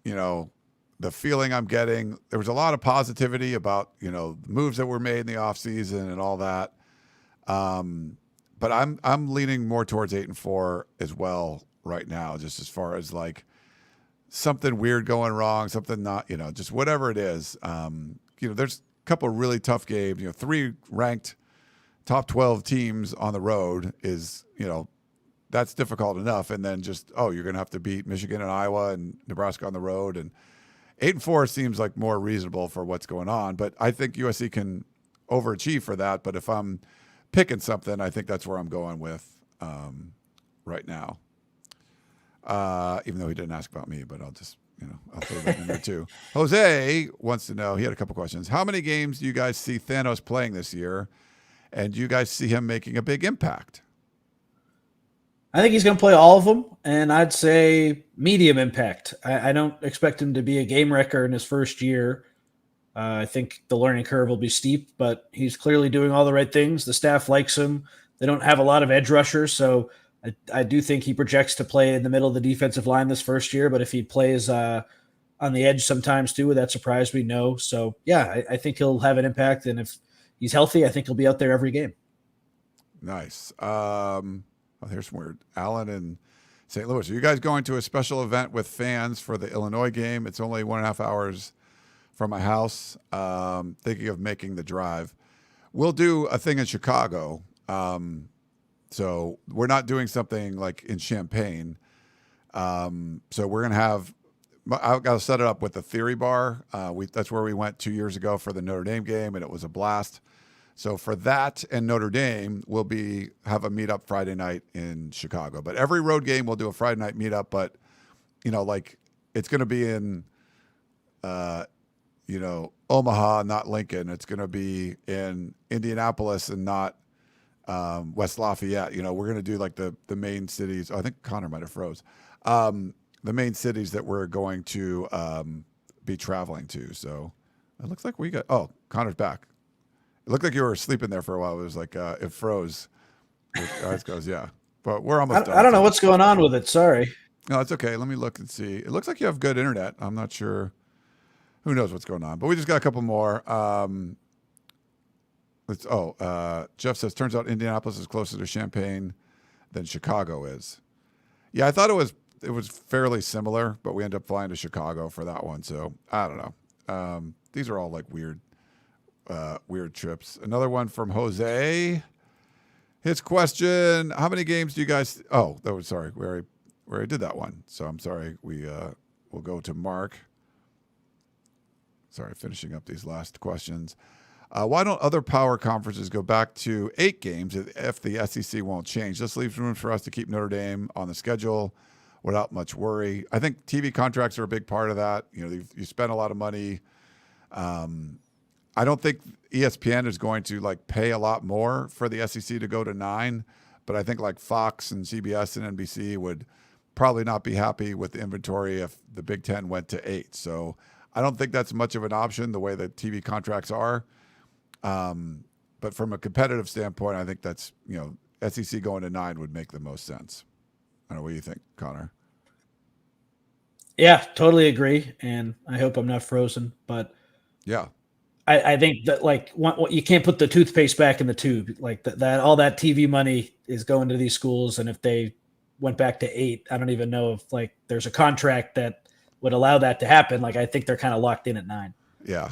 the feeling I'm getting, there was a lot of positivity about, the moves that were made in the offseason and all that. But I'm leaning more towards 8-4 as well right now, just as far as like something weird going wrong, something not, just whatever it is. There's a couple of really tough games, 3 ranked top 12 teams on the road is, that's difficult enough. And then just, you're going to have to beat Michigan and Iowa and Nebraska on the road. And 8-4 seems like more reasonable for what's going on. But I think USC can overachieve for that. But if I'm picking something, I think that's where I'm going with right now. Even though he didn't ask about me, but I'll just, I'll throw that in there too. Jose wants to know, he had a couple questions. How many games do you guys see Thanos playing this year? And do you guys see him making a big impact? I think he's going to play all of them, and I'd say medium impact. I don't expect him to be a game wrecker in his first year. I think the learning curve will be steep, but he's clearly doing all the right things. The staff likes him. They don't have a lot of edge rushers, so I do think he projects to play in the middle of the defensive line this first year, but if he plays on the edge sometimes too, would that surprise me? No. So, yeah, I think he'll have an impact, and if he's healthy, I think he'll be out there every game. Nice. Here's some weird. Alan in St. Louis. Are you guys going to a special event with fans for the Illinois game? It's only 1.5 hours from my house. Thinking of making the drive. We'll do a thing in Chicago. So we're not doing something like in Champaign. So we're going to have, I've got to set it up with the Theory Bar. That's where we went 2 years ago for the Notre Dame game, and it was a blast. So for that and Notre Dame, we'll have a meetup Friday night in Chicago. But every road game, we'll do a Friday night meetup. But, it's going to be in, Omaha, not Lincoln. It's going to be in Indianapolis and not West Lafayette. We're going to do like the main cities. I think Connor might have froze. The main cities that we're going to be traveling to. So it looks like Connor's back. It looked like you were sleeping there for a while. It was like it froze. It goes, yeah. But we're almost done. I don't know what's going on with it. Sorry. No, it's okay. Let me look and see. It looks like you have good internet. I'm not sure. Who knows what's going on? But we just got a couple more. Jeff says, turns out Indianapolis is closer to Champaign than Chicago is. Yeah, I thought it was fairly similar, but we ended up flying to Chicago for that one. So I don't know. These are all like weird trips. Another one from Jose. His question: how many games do you guys? Oh, that was sorry. We already did that one. So I'm sorry. We'll go to Mark. Sorry, finishing up these last questions. Why don't other power conferences go back to 8 games if the SEC won't change? This leaves room for us to keep Notre Dame on the schedule without much worry. I think TV contracts are a big part of that. You spend a lot of money. I don't think ESPN is going to like pay a lot more for the SEC to go to 9, but I think like Fox and CBS and NBC would probably not be happy with the inventory if the Big Ten went to 8. So I don't think that's much of an option the way the TV contracts are. But from a competitive standpoint, I think that's, SEC going to 9 would make the most sense. I don't know. What do you think, Connor? Yeah, totally agree. And I hope I'm not frozen, but yeah, I think that you can't put the toothpaste back in the tube. Like that all that TV money is going to these schools. And if they went back to 8, I don't even know if there's a contract that would allow that to happen. Like, I think they're kind of locked in at 9. Yeah.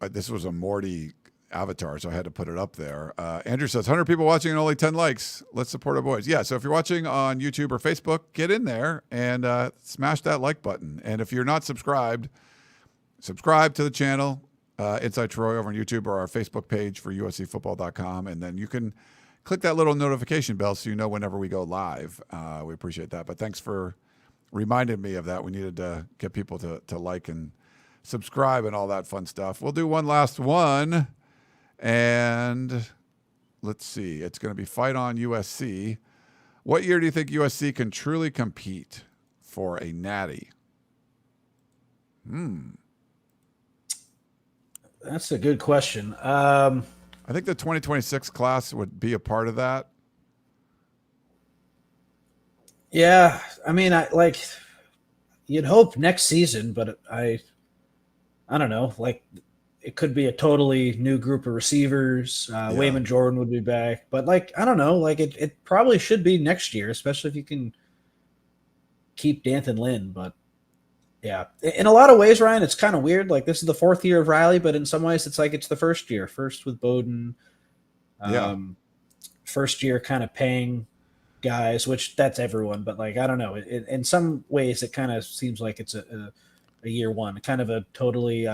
This was a Morty avatar, so I had to put it up there. Andrew says 100 people watching and only 10 likes. Let's support our boys. Yeah. So if you're watching on YouTube or Facebook, get in there and smash that like button. And if you're not subscribed, subscribe to the channel, Inside Troy over on YouTube, or our Facebook page for uscfootball.com. And then you can click that little notification bell so you know whenever we go live. We appreciate that. But thanks for reminding me of that. We needed to get people to like and subscribe and all that fun stuff. We'll do one last one. And let's see. It's going to be Fight On USC. What year do you think USC can truly compete for a natty? That's a good question. I think the 2026 class would be a part of that. Yeah, I mean, you'd hope next season, but I don't know. It could be a totally new group of receivers. Wayman Jordan would be back, but I don't know. It probably should be next year, especially if you can keep D'Anthony Lynn. But yeah, in a lot of ways, Ryan, it's kind of weird. This is the 4th year of Riley, but in some ways, it's it's the first year. First with Bowden, first year kind of paying guys, which that's everyone. But I don't know. In some ways, it kind of seems like it's a year one, kind of a totally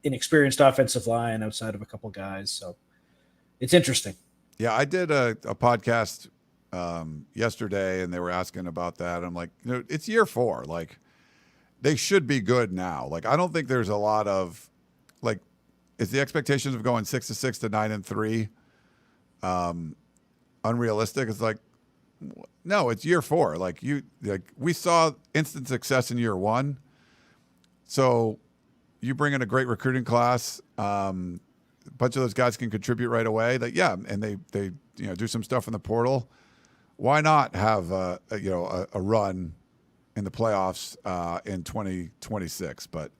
inexperienced offensive line outside of a couple guys. So it's interesting. Yeah, I did a podcast yesterday, and they were asking about that. I'm like, it's year 4. They should be good now. I don't think there's a lot of is the expectations of going 6-6 to 9-3 unrealistic? It's no, it's year 4. We saw instant success in year 1. So you bring in a great recruiting class. A bunch of those guys can contribute right away. And they do some stuff in the portal. Why not have a run in the playoffs in 2026? But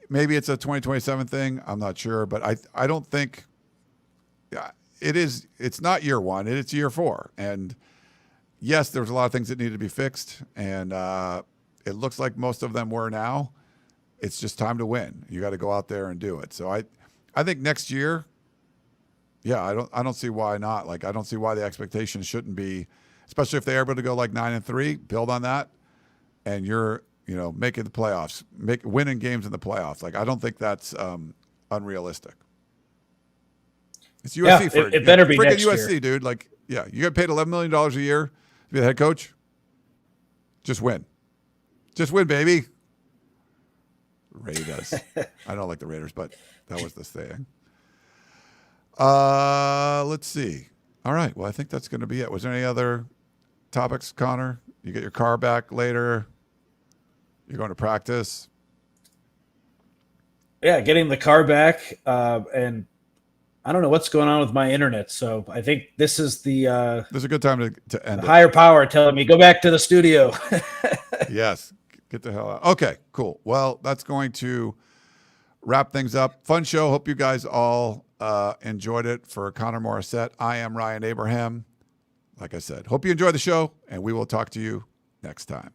maybe it's a 2027 thing. I'm not sure, but I don't think it is. It's not year 1. It's year 4. And yes, there's a lot of things that need to be fixed, and it looks like most of them were now. It's just time to win. You got to go out there and do it. So I think next year, I don't see why not. I don't see why the expectation shouldn't be, especially if they're able to go 9-3, build on that, and you're making the playoffs, winning games in the playoffs. I don't think that's unrealistic. It's USC for it better be next USC, year. dude. You get paid $11 million a year to be the head coach. Just win. Just win, baby. Raiders. I don't like the Raiders, but that was the saying. Let's see. All right. Well, I think that's going to be it. Was there any other topics, Connor? You get your car back later. You're going to practice. Yeah, getting the car back. And I don't know what's going on with my internet. So I think this is there's a good time to end it. Higher power telling me, go back to the studio. Yes. Get the hell out. Okay, cool. Well, that's going to wrap things up. Fun show. Hope you guys all enjoyed it. For Connor Morrissette, I am Ryan Abraham. Like I said, hope you enjoyed the show, and we will talk to you next time.